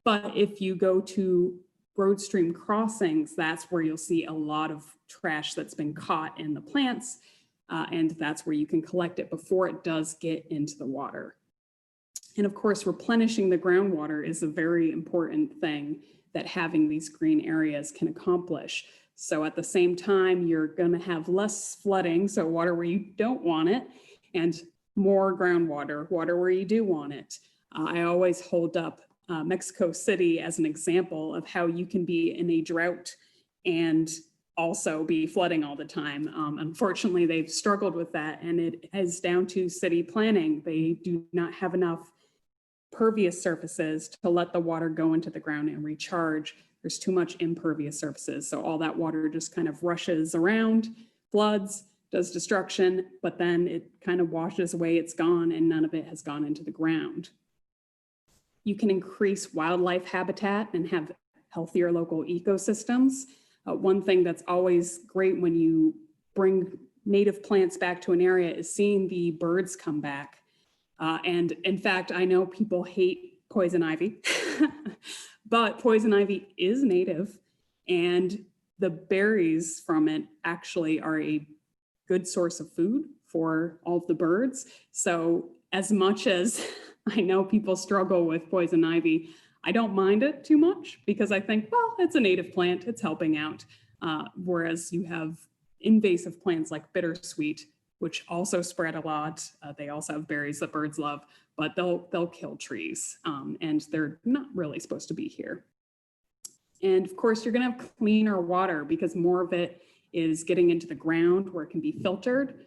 But if you go to road stream crossings, that's where you'll see a lot of trash that's been caught in the plants, and that's where you can collect it before it does get into the water. And of course, replenishing the groundwater is a very important thing that having these green areas can accomplish. So at the same time, you're going to have less flooding, so water where you don't want it, and more groundwater, water where you do want it. I always hold up Mexico City as an example of how you can be in a drought and also be flooding all the time. Unfortunately, they've struggled with that, and it is down to city planning. They do not have enough pervious surfaces to let the water go into the ground and recharge. There's too much impervious surfaces. So all that water just kind of rushes around, floods, does destruction, but then it kind of washes away, it's gone, and none of it has gone into the ground. You can increase wildlife habitat and have healthier local ecosystems. One thing that's always great when you bring native plants back to an area is seeing the birds come back. And in fact, I know people hate poison ivy, but poison ivy is native, and the berries from it actually are a good source of food for all of the birds. So as much as I know people struggle with poison ivy, I don't mind it too much, because I think, well, it's a native plant, it's helping out. Whereas you have invasive plants like bittersweet, which also spread a lot. They also have berries that birds love, but they'll kill trees, and they're not really supposed to be here. And of course, you're gonna have cleaner water, because more of it is getting into the ground where it can be filtered.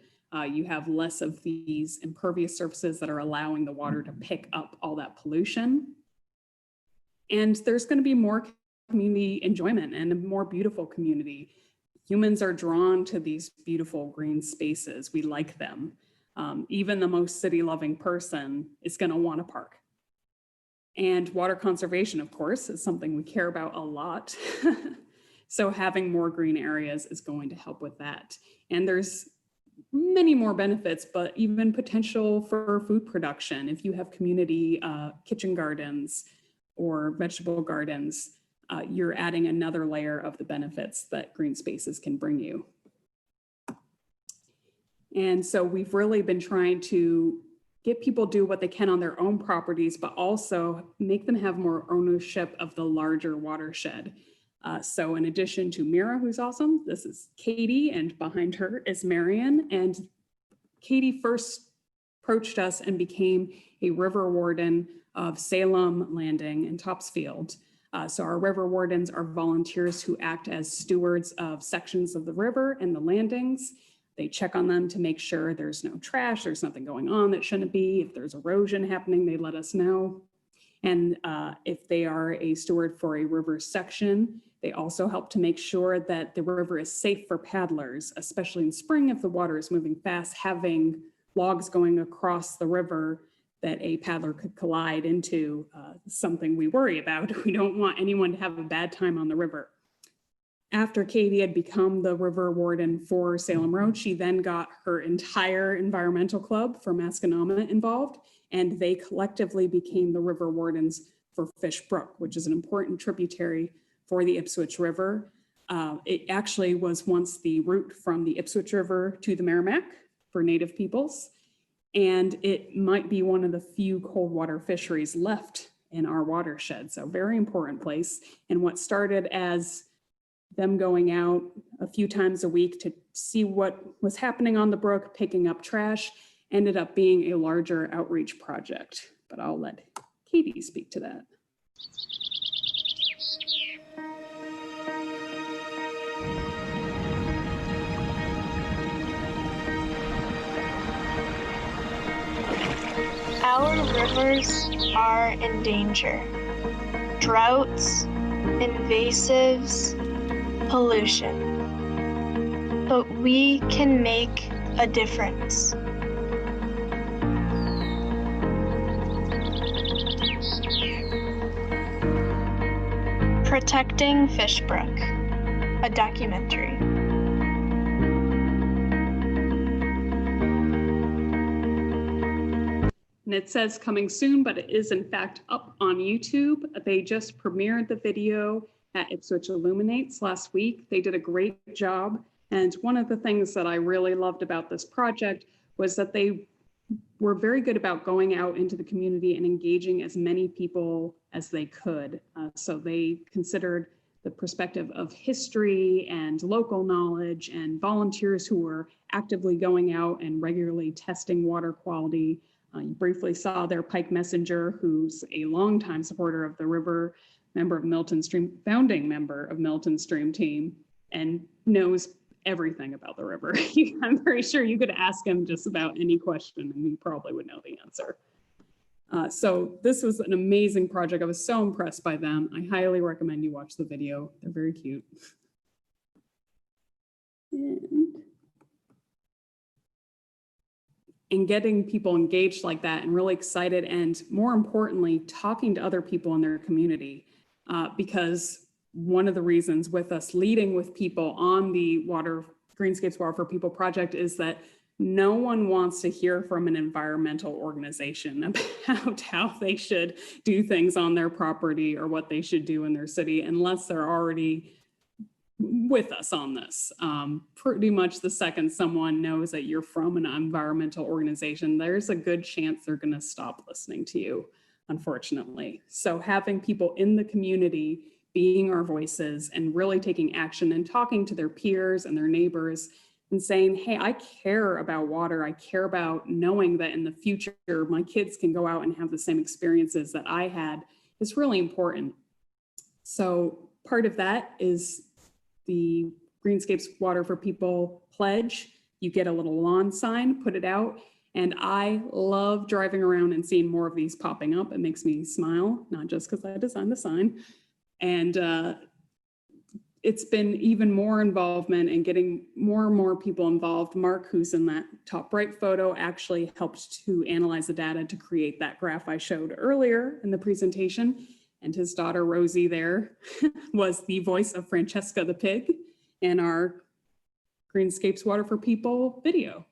You have less of these impervious surfaces that are allowing the water to pick up all that pollution. And there's going to be more community enjoyment and a more beautiful community. Humans are drawn to these beautiful green spaces. We like them. Even the most city-loving person is going to want a park. And water conservation, of course, is something we care about a lot. So having more green areas is going to help with that. And there's many more benefits, but even potential for food production. If you have community kitchen gardens or vegetable gardens, you're adding another layer of the benefits that green spaces can bring you. And so we've really been trying to get people do what they can on their own properties, but also make them have more ownership of the larger watershed. So in addition to Mira, who's awesome, this is Katie, and behind her is Marion. And Katie first approached us and became a river warden of Salem Landing and Topsfield. So our river wardens are volunteers who act as stewards of sections of the river and the landings. They check on them to make sure there's no trash, there's nothing going on that shouldn't be. If there's erosion happening, they let us know. And if they are a steward for a river section, they also help to make sure that the river is safe for paddlers, especially in spring if the water is moving fast. Having logs going across the river that a paddler could collide into something we worry about. We don't want anyone to have a bad time on the river. after Katie had become the river warden for Salem Road, she then got her entire environmental club for Masconama involved, and they collectively became the river wardens for Fish Brook, which is an important tributary for the Ipswich River. It actually was once the route from the Ipswich River to the Merrimack for Native peoples, and it might be one of the few cold water fisheries left in our watershed, so very important place. And what started as them going out a few times a week to see what was happening on the brook, picking up trash, ended up being a larger outreach project. But I'll let Katie speak to that. Our rivers are in danger. Droughts, invasives, pollution. But we can make a difference. Protecting Fish Brook, a documentary. And it says coming soon, but it is in fact up on YouTube. They just premiered the video at Ipswich Illuminates last week. They did a great job. And one of the things that I really loved about this project was that they were very good about going out into the community and engaging as many people as they could. So they considered the perspective of history and local knowledge and volunteers who were actively going out and regularly testing water quality. You briefly saw their Pike Messenger, who's a longtime supporter of the river, member of Milton Stream, founding member of Milton Stream team, and knows everything about the river. I'm very sure you could ask him just about any question and he probably would know the answer. So this was an amazing project. I was so impressed by them. I highly recommend you watch the video. They're very cute. And getting people engaged like that and really excited, and more importantly, talking to other people in their community, because one of the reasons with us leading with people on the Greenscapes Water for People project is that no one wants to hear from an environmental organization about how they should do things on their property or what they should do in their city unless they're already with us on this. Pretty much the second someone knows that you're from an environmental organization, there's a good chance they're going to stop listening to you, unfortunately. So having people in the community being our voices and really taking action and talking to their peers and their neighbors and saying, hey, I care about water. I care about knowing that in the future, my kids can go out and have the same experiences that I had is really important. So part of that is the Greenscapes Water for People pledge. You get a little lawn sign, put it out. And I love driving around and seeing more of these popping up. It makes me smile, not just because I designed the sign. And it's been even more involvement and getting more and more people involved. Mark, who's in that top right photo, actually helped to analyze the data to create that graph I showed earlier in the presentation. And his daughter, Rosie, there was the voice of Francesca the pig in our Greenscapes Water for People video.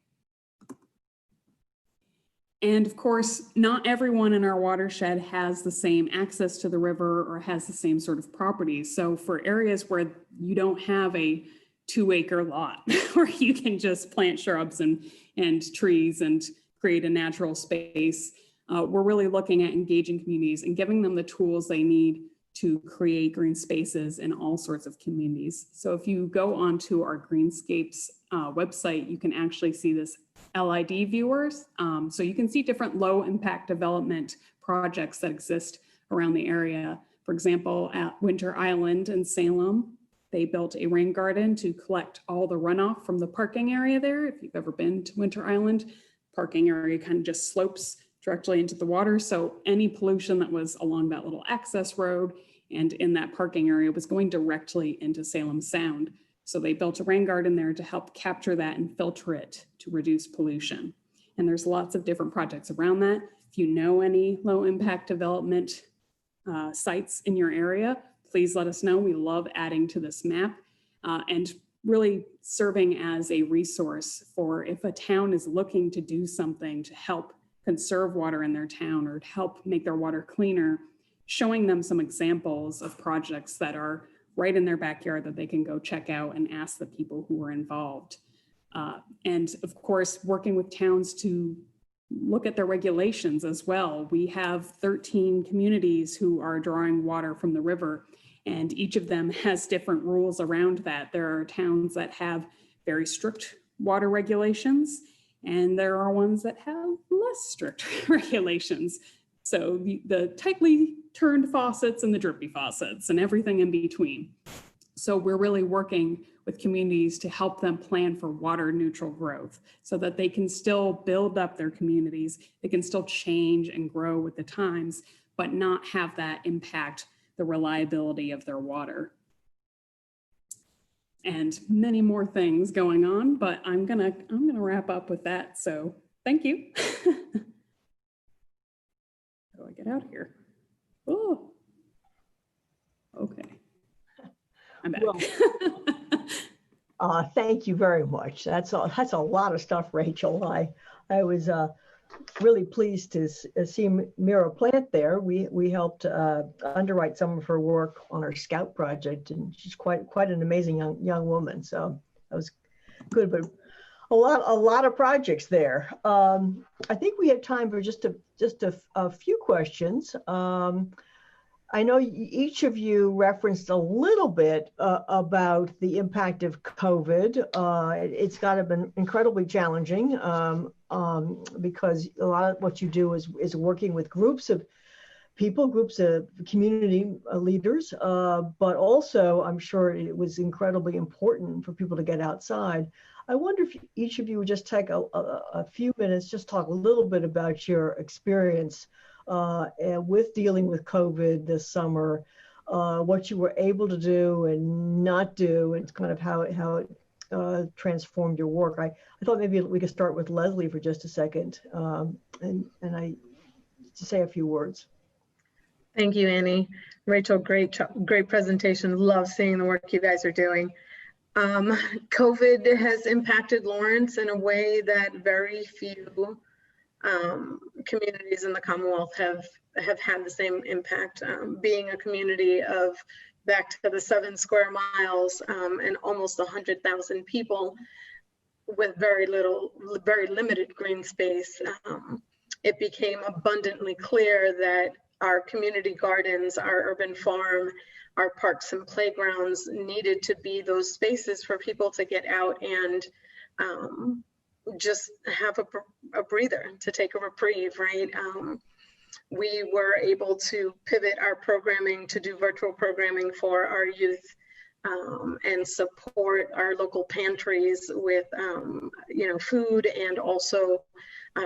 And of course, not everyone in our watershed has the same access to the river or has the same sort of properties. So for areas where you don't have a 2-acre lot where you can just plant shrubs and trees and create a natural space, we're really looking at engaging communities and giving them the tools they need to create green spaces in all sorts of communities. So if you go onto our Greenscapes website, you can actually see this LID viewers. So you can see different low impact development projects that exist around the area. For example, at Winter Island in Salem, they built a rain garden to collect all the runoff from the parking area there. If you've ever been to Winter Island, parking area kind of just slopes directly into the water. So any pollution that was along that little access road and in that parking area was going directly into Salem Sound. So they built a rain garden there to help capture that and filter it to reduce pollution. And there's lots of different projects around that. If you know any low impact development sites in your area, please let us know. We love adding to this map. and really serving as a resource for if a town is looking to do something to help conserve water in their town or to help make their water cleaner, showing them some examples of projects that are right in their backyard that they can go check out and ask the people who are involved. And of course, working with towns to look at their regulations as well. We have 13 communities who are drawing water from the river, and each of them has different rules around that. There are towns that have very strict water regulations, and there are ones that have less strict regulations. So the tightly turned faucets and the drippy faucets and everything in between. So we're really working with communities to help them plan for water neutral growth so that they can still build up their communities, they can still change and grow with the times, but not have that impact the reliability of their water. And many more things going on, but I'm gonna wrap up with that. So thank you. How do I get out of here? Oh, okay. I'm back. Well, thank you very much. That's a lot of stuff, Rachel. I was really pleased to see Mira Plant there. We helped underwrite some of her work on our Scout project, and she's quite an amazing young woman. So that was good, but a lot of projects there. I think we have time for just a few questions. I know each of you referenced a little bit about the impact of COVID. It's got to been incredibly challenging because a lot of what you do is working with groups of people, groups of community leaders, but also I'm sure it was incredibly important for people to get outside. I wonder if each of you would just take a few minutes, just talk a little bit about your experience with dealing with COVID this summer, what you were able to do and not do, and kind of how it transformed your work. I thought maybe we could start with Leslie for just a second, and I to say a few words. Thank you, Annie. Rachel, great presentation. Love seeing the work you guys are doing. COVID has impacted Lawrence in a way that very few communities in the Commonwealth have had the same impact. Being a community of back to the 7 square miles and almost 100,000 people with very limited green space, it became abundantly clear that our community gardens, our urban farm, our parks and playgrounds needed to be those spaces for people to get out and just have a breather, to take a reprieve, right? We were able to pivot our programming to do virtual programming for our youth and support our local pantries with food and also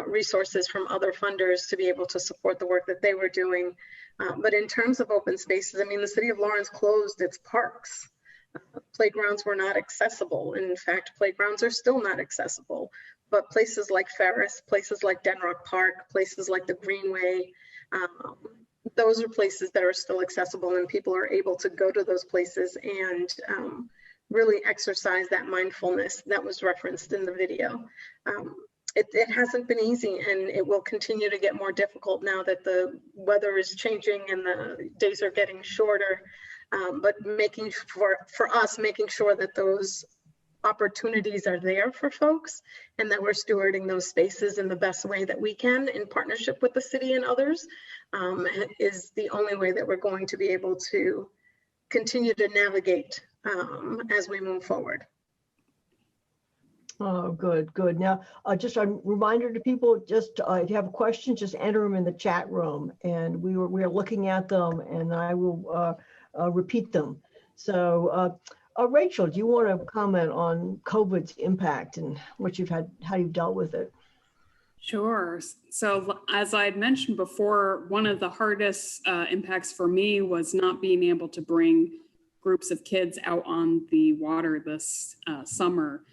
resources from other funders to be able to support the work that they were doing. But in terms of open spaces, I mean, the city of Lawrence closed its parks. Playgrounds were not accessible. In fact, playgrounds are still not accessible. But places like Ferrous, places like Denrock Park, places like the Greenway, those are places that are still accessible, and people are able to go to those places and really exercise that mindfulness that was referenced in the video. It hasn't been easy, and it will continue to get more difficult now that the weather is changing and the days are getting shorter. But making sure that those opportunities are there for folks and that we're stewarding those spaces in the best way that we can in partnership with the city and others is the only way that we're going to be able to continue to navigate as we move forward. Oh, good. Now, just a reminder to people, just if you have a question, just enter them in the chat room, and we are looking at them, and I will repeat them. So, Rachel, do you want to comment on COVID's impact and how you've dealt with it? Sure. So as I had mentioned before, one of the hardest impacts for me was not being able to bring groups of kids out on the water this summer.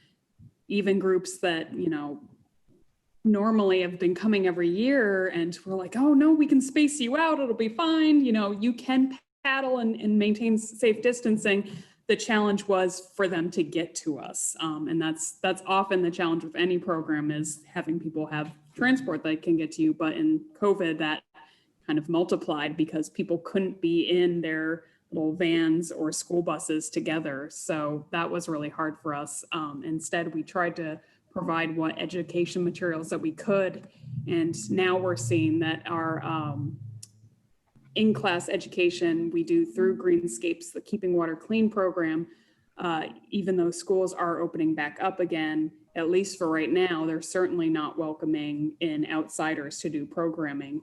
Even groups that, normally have been coming every year, and we're like, oh no, we can space you out, it'll be fine. You can paddle and maintain safe distancing. the challenge was for them to get to us. And that's often the challenge with any program, is having people have transport that can get to you. But in COVID, that kind of multiplied because people couldn't be in their little vans or school buses together. So that was really hard for us. Instead, we tried to provide what education materials that we could. And now we're seeing that our in-class education we do through Greenscapes, the Keeping Water Clean program, even though schools are opening back up again, at least for right now, they're certainly not welcoming in outsiders to do programming.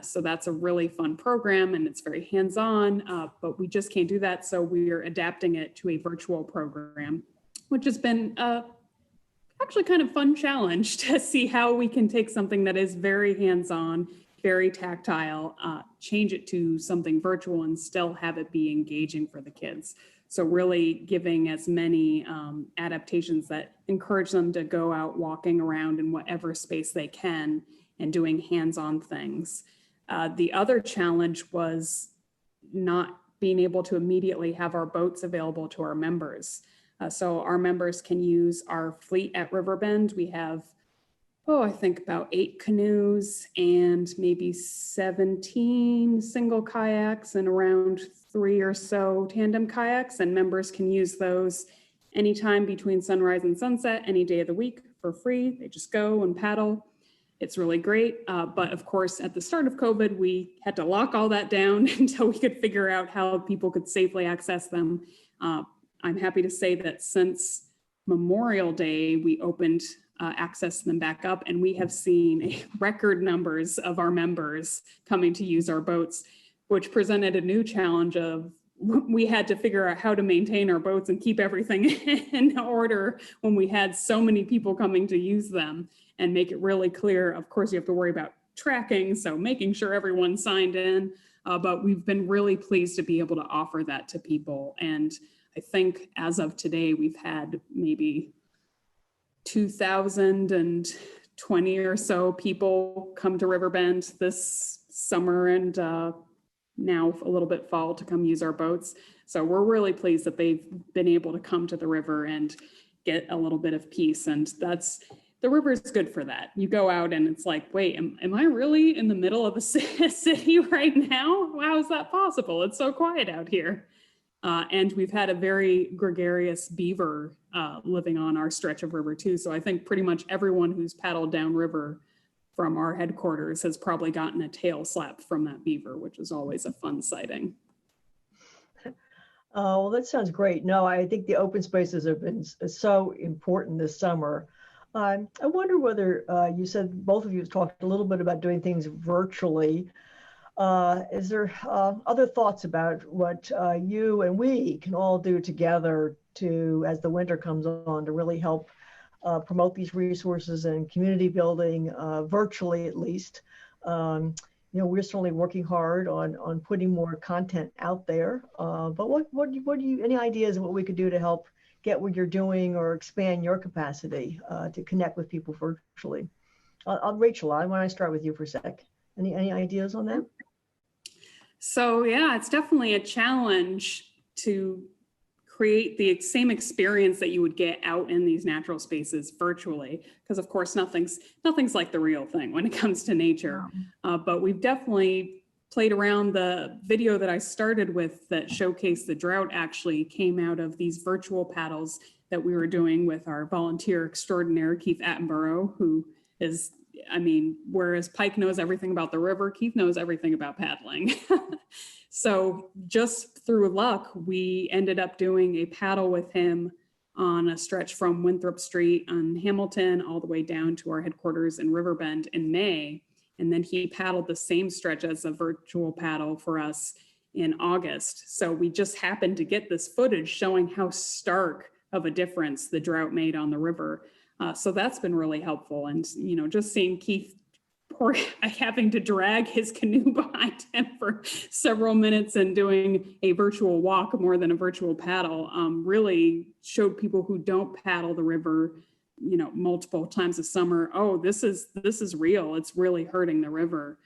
So that's a really fun program and it's very hands-on, but we just can't do that. So we're adapting it to a virtual program, which has been actually kind of fun challenge to see how we can take something that is very hands-on, very tactile, change it to something virtual and still have it be engaging for the kids. So really giving as many adaptations that encourage them to go out walking around in whatever space they can and doing hands-on things. The other challenge was not being able to immediately have our boats available to our members. So our members can use our fleet at Riverbend. We have, I think about 8 canoes and maybe 17 single kayaks and around 3 or so tandem kayaks, and members can use those anytime between sunrise and sunset, any day of the week for free. They just go and paddle. It's really great. But of course, at the start of COVID, we had to lock all that down until we could figure out how people could safely access them. I'm happy to say that since Memorial Day, we opened access them back up, and we have seen record numbers of our members coming to use our boats, which presented a new challenge of we had to figure out how to maintain our boats and keep everything in order when we had so many people coming to use them, and make it really clear. Of course, you have to worry about tracking, so making sure everyone signed in, but we've been really pleased to be able to offer that to people. And I think as of today, we've had maybe 2,020 or so people come to Riverbend this summer and now a little bit fall to come use our boats. So we're really pleased that they've been able to come to the river and get a little bit of peace. And the river is good for that. You go out and it's like, wait, am I really in the middle of a city right now? How is that possible? It's so quiet out here. And we've had a very gregarious beaver living on our stretch of river too. So I think pretty much everyone who's paddled downriver from our headquarters has probably gotten a tail slap from that beaver, which is always a fun sighting. Well, that sounds great. No, I think the open spaces have been so important this summer. I wonder whether you said both of you have talked a little bit about doing things virtually. Is there other thoughts about what you and we can all do together to, as the winter comes on, to really help promote these resources and community building virtually, at least? We're certainly working hard on putting more content out there. But what do you, any ideas of what we could do to help get what you're doing or expand your capacity to connect with people virtually? Rachel, I want to start with you for a sec. Any ideas on that? So yeah, it's definitely a challenge to create the same experience that you would get out in these natural spaces virtually, because of course nothing's like the real thing when it comes to nature. But we've definitely played around. The video that I started with that showcased the drought actually came out of these virtual paddles that we were doing with our volunteer extraordinaire, Keith Attenborough, who is, whereas Pike knows everything about the river, Keith knows everything about paddling. So just through luck, we ended up doing a paddle with him on a stretch from Winthrop Street on Hamilton all the way down to our headquarters in Riverbend in May. And then he paddled the same stretch as a virtual paddle for us in August. So we just happened to get this footage showing how stark of a difference the drought made on the river. So that's been really helpful. And, just seeing Keith having to drag his canoe behind him for several minutes and doing a virtual walk more than a virtual paddle really showed people who don't paddle the river, multiple times a summer, oh, this is real. It's really hurting the river.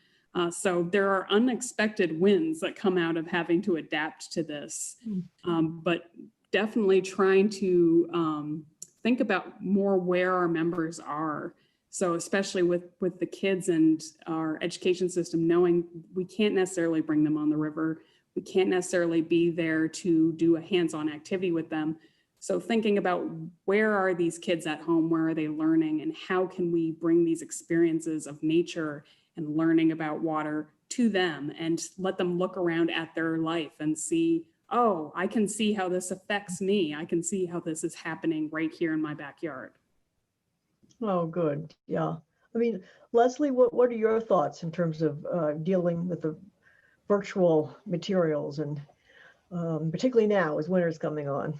So there are unexpected wins that come out of having to adapt to this. But definitely trying to think about more where our members are. So especially with the kids and our education system, knowing we can't necessarily bring them on the river. We can't necessarily be there to do a hands-on activity with them. So thinking about where are these kids at home, where are they learning, and how can we bring these experiences of nature and learning about water to them and let them look around at their life and see, oh, I can see how this affects me. I can see how this is happening right here in my backyard. Oh, good. Yeah. I mean, Leslie, what are your thoughts in terms of dealing with the virtual materials, and particularly now as winter's coming on?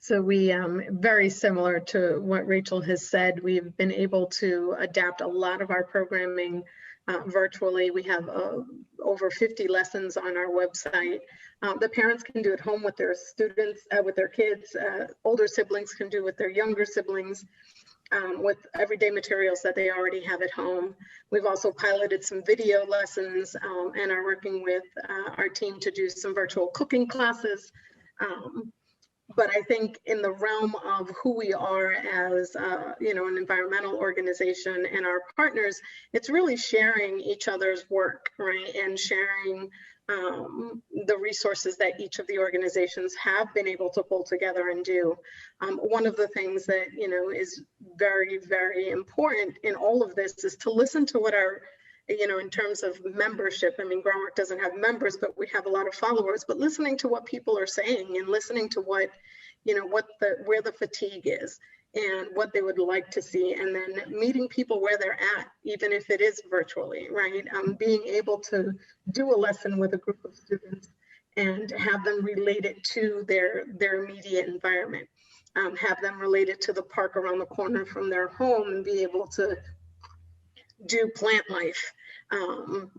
So we, very similar to what Rachel has said, we've been able to adapt a lot of our programming virtually. We have over 50 lessons on our website. The parents can do at home with their students, with their kids. Older siblings can do with their younger siblings, with everyday materials that they already have at home. We've also piloted some video lessons and are working with our team to do some virtual cooking classes. But I think in the realm of who we are as, you know, an environmental organization and our partners, it's really sharing each other's work, right? And sharing the resources that each of the organizations have been able to pull together and do. One of the things that, you know, is very, very important in all of this is to listen to what our, you know, in terms of membership. I mean, Groundwork doesn't have members, but we have a lot of followers, but listening to what people are saying and listening to what, you know, where the fatigue is and what they would like to see, and then meeting people where they're at, even if it is virtually, right? Being able to do a lesson with a group of students and have them relate it to their immediate environment, have them relate it to the park around the corner from their home and be able to do plant life,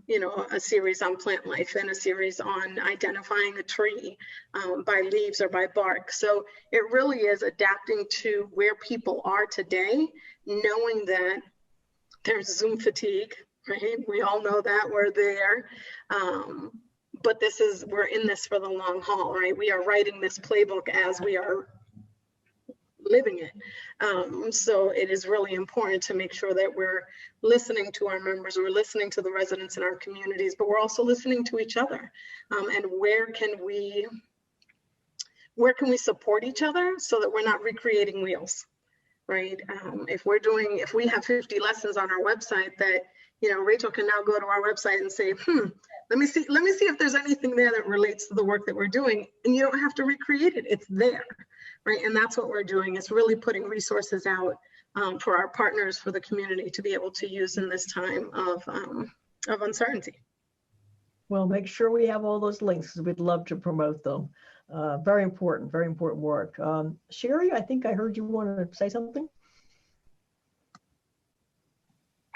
you know, a series on plant life and a series on identifying a tree by leaves or by bark. So it really is adapting to where people are today, knowing that there's Zoom fatigue, right? We all know that, we're there. But we're in this for the long haul, right? We are writing this playbook as we are living it. So it is really important to make sure that we're listening to our members, we're listening to the residents in our communities, but we're also listening to each other. And where can we support each other so that we're not recreating wheels, right? If we have 50 lessons on our website that, you know, Rachel can now go to our website and say, let me see if there's anything there that relates to the work that we're doing, and you don't have to recreate it, it's there. Right, and that's what we're doing, is really putting resources out for our partners, for the community to be able to use in this time of uncertainty. Well, make sure we have all those links, because we'd love to promote them. Very important work. Sherry, I think I heard you want to say something.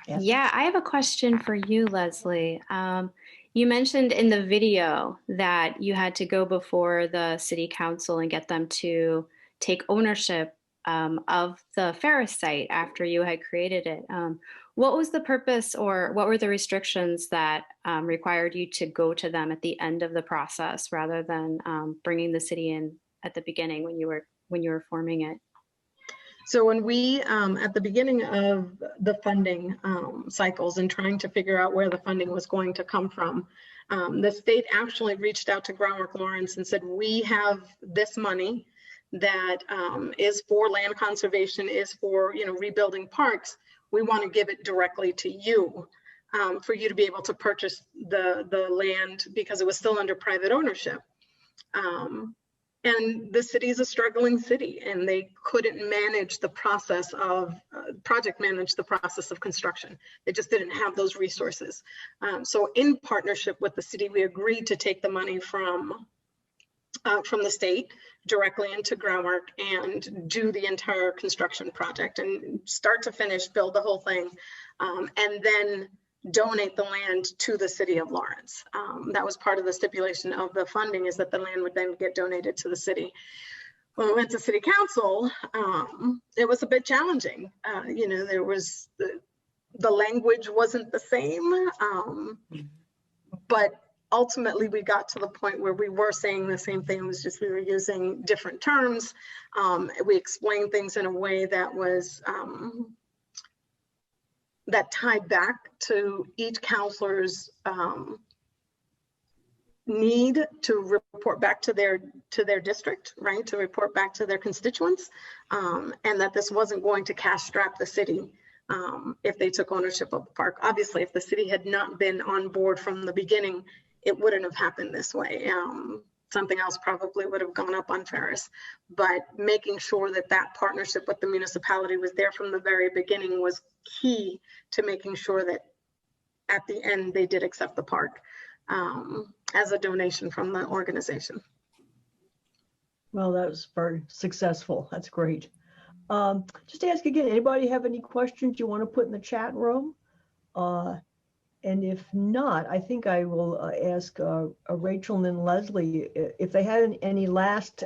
Yes. Yeah, I have a question for you, Leslie. You mentioned in the video that you had to go before the city council and get them to take ownership of the Ferrous Site after you had created it. What was the purpose, or what were the restrictions that required you to go to them at the end of the process rather than bringing the city in at the beginning when you were forming it? So when we, at the beginning of the funding cycles and trying to figure out where the funding was going to come from, the state actually reached out to Groundwork Lawrence and said, we have this money that is for land conservation, is for, you know, rebuilding parks. We want to give it directly to you for you to be able to purchase the land, because it was still under private ownership. And the city is a struggling city, and they couldn't manage the process of manage the process of construction. They just didn't have those resources. So in partnership with the city, we agreed to take the money from the state directly into Groundwork and do the entire construction project and start to finish, build the whole thing, and then donate the land to the city of Lawrence. That was part of the stipulation of the funding, is that the land would then get donated to the city. When we went to city council, it was a bit challenging. You know, there was the language wasn't the same, but ultimately we got to the point where we were saying the same thing. It was just we were using different terms. We explained things in a way that was that tied back to each counselor's need to report back to their district, right? To report back to their constituents, and that this wasn't going to cash strap the city if they took ownership of the park. Obviously, if the city had not been on board from the beginning, it wouldn't have happened this way. Something else probably would have gone up on Ferrous, but making sure that that partnership with the municipality was there from the very beginning was key to making sure that at the end they did accept the park as a donation from the organization. Well, that was very successful. That's great. Just to ask again, anybody have any questions you want to put in the chat room? And if not, I think I will ask Rachel and then Leslie if they had any last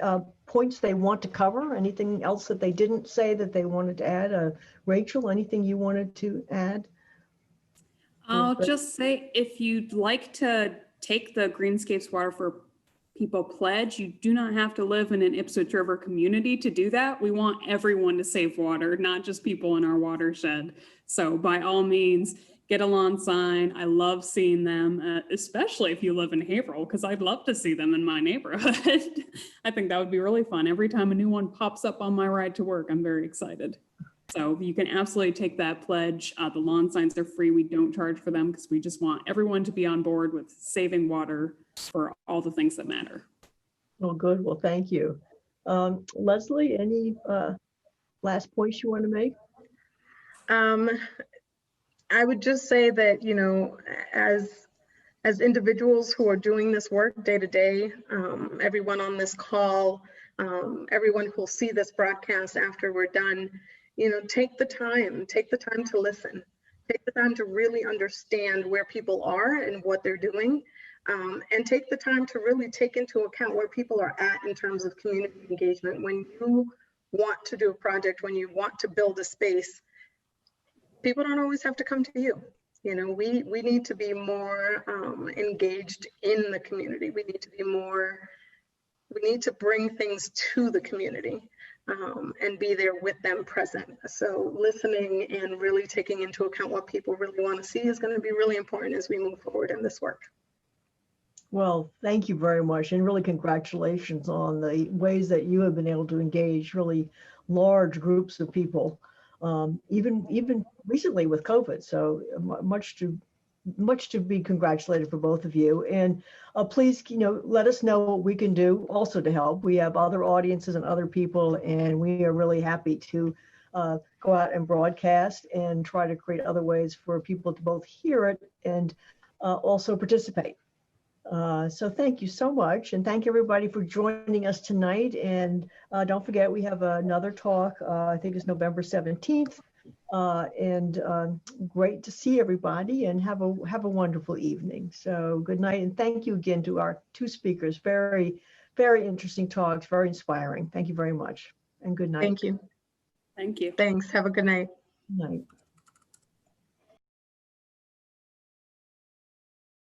points they want to cover, anything else that they didn't say that they wanted to add. Rachel, anything you wanted to add? I'll just say, if you'd like to take the Greenscapes Water for People pledge, you do not have to live in an Ipswich River community to do that. We want everyone to save water, not just people in our watershed. So by all means, get a lawn sign. I love seeing them, especially if you live in Haverhill, because I'd love to see them in my neighborhood. I think that would be really fun. Every time a new one pops up on my ride to work, I'm very excited. So you can absolutely take that pledge. The lawn signs are free. We don't charge for them because we just want everyone to be on board with saving water for all the things that matter. Well, good. Well, thank you. Leslie, any last points you want to make? I would just say that, you know, as individuals who are doing this work day to day, everyone on this call, everyone who will see this broadcast after we're done, you know, take the time to listen, take the time to really understand where people are and what they're doing, and take the time to really take into account where people are at in terms of community engagement. When you want to do a project, when you want to build a space, people don't always have to come to you. You know, we need to be more engaged in the community. We need to bring things to the community and be there with them present. So listening and really taking into account what people really want to see is going to be really important as we move forward in this work. Well, thank you very much, and really congratulations on the ways that you have been able to engage really large groups of people, even recently with COVID. So much to be congratulated for both of you. And please, you know, let us know what we can do also to help. We have other audiences and other people, and we are really happy to go out and broadcast and try to create other ways for people to both hear it and also participate. So thank you so much, and thank everybody for joining us tonight. And don't forget, we have another talk, I think it's November 17th, and great to see everybody, and have a wonderful evening. So good night, and thank you again to our two speakers. Very, very interesting talks, very inspiring. Thank you very much, and good night. Thank you. Thank you. Thanks. Have a good night. Good night.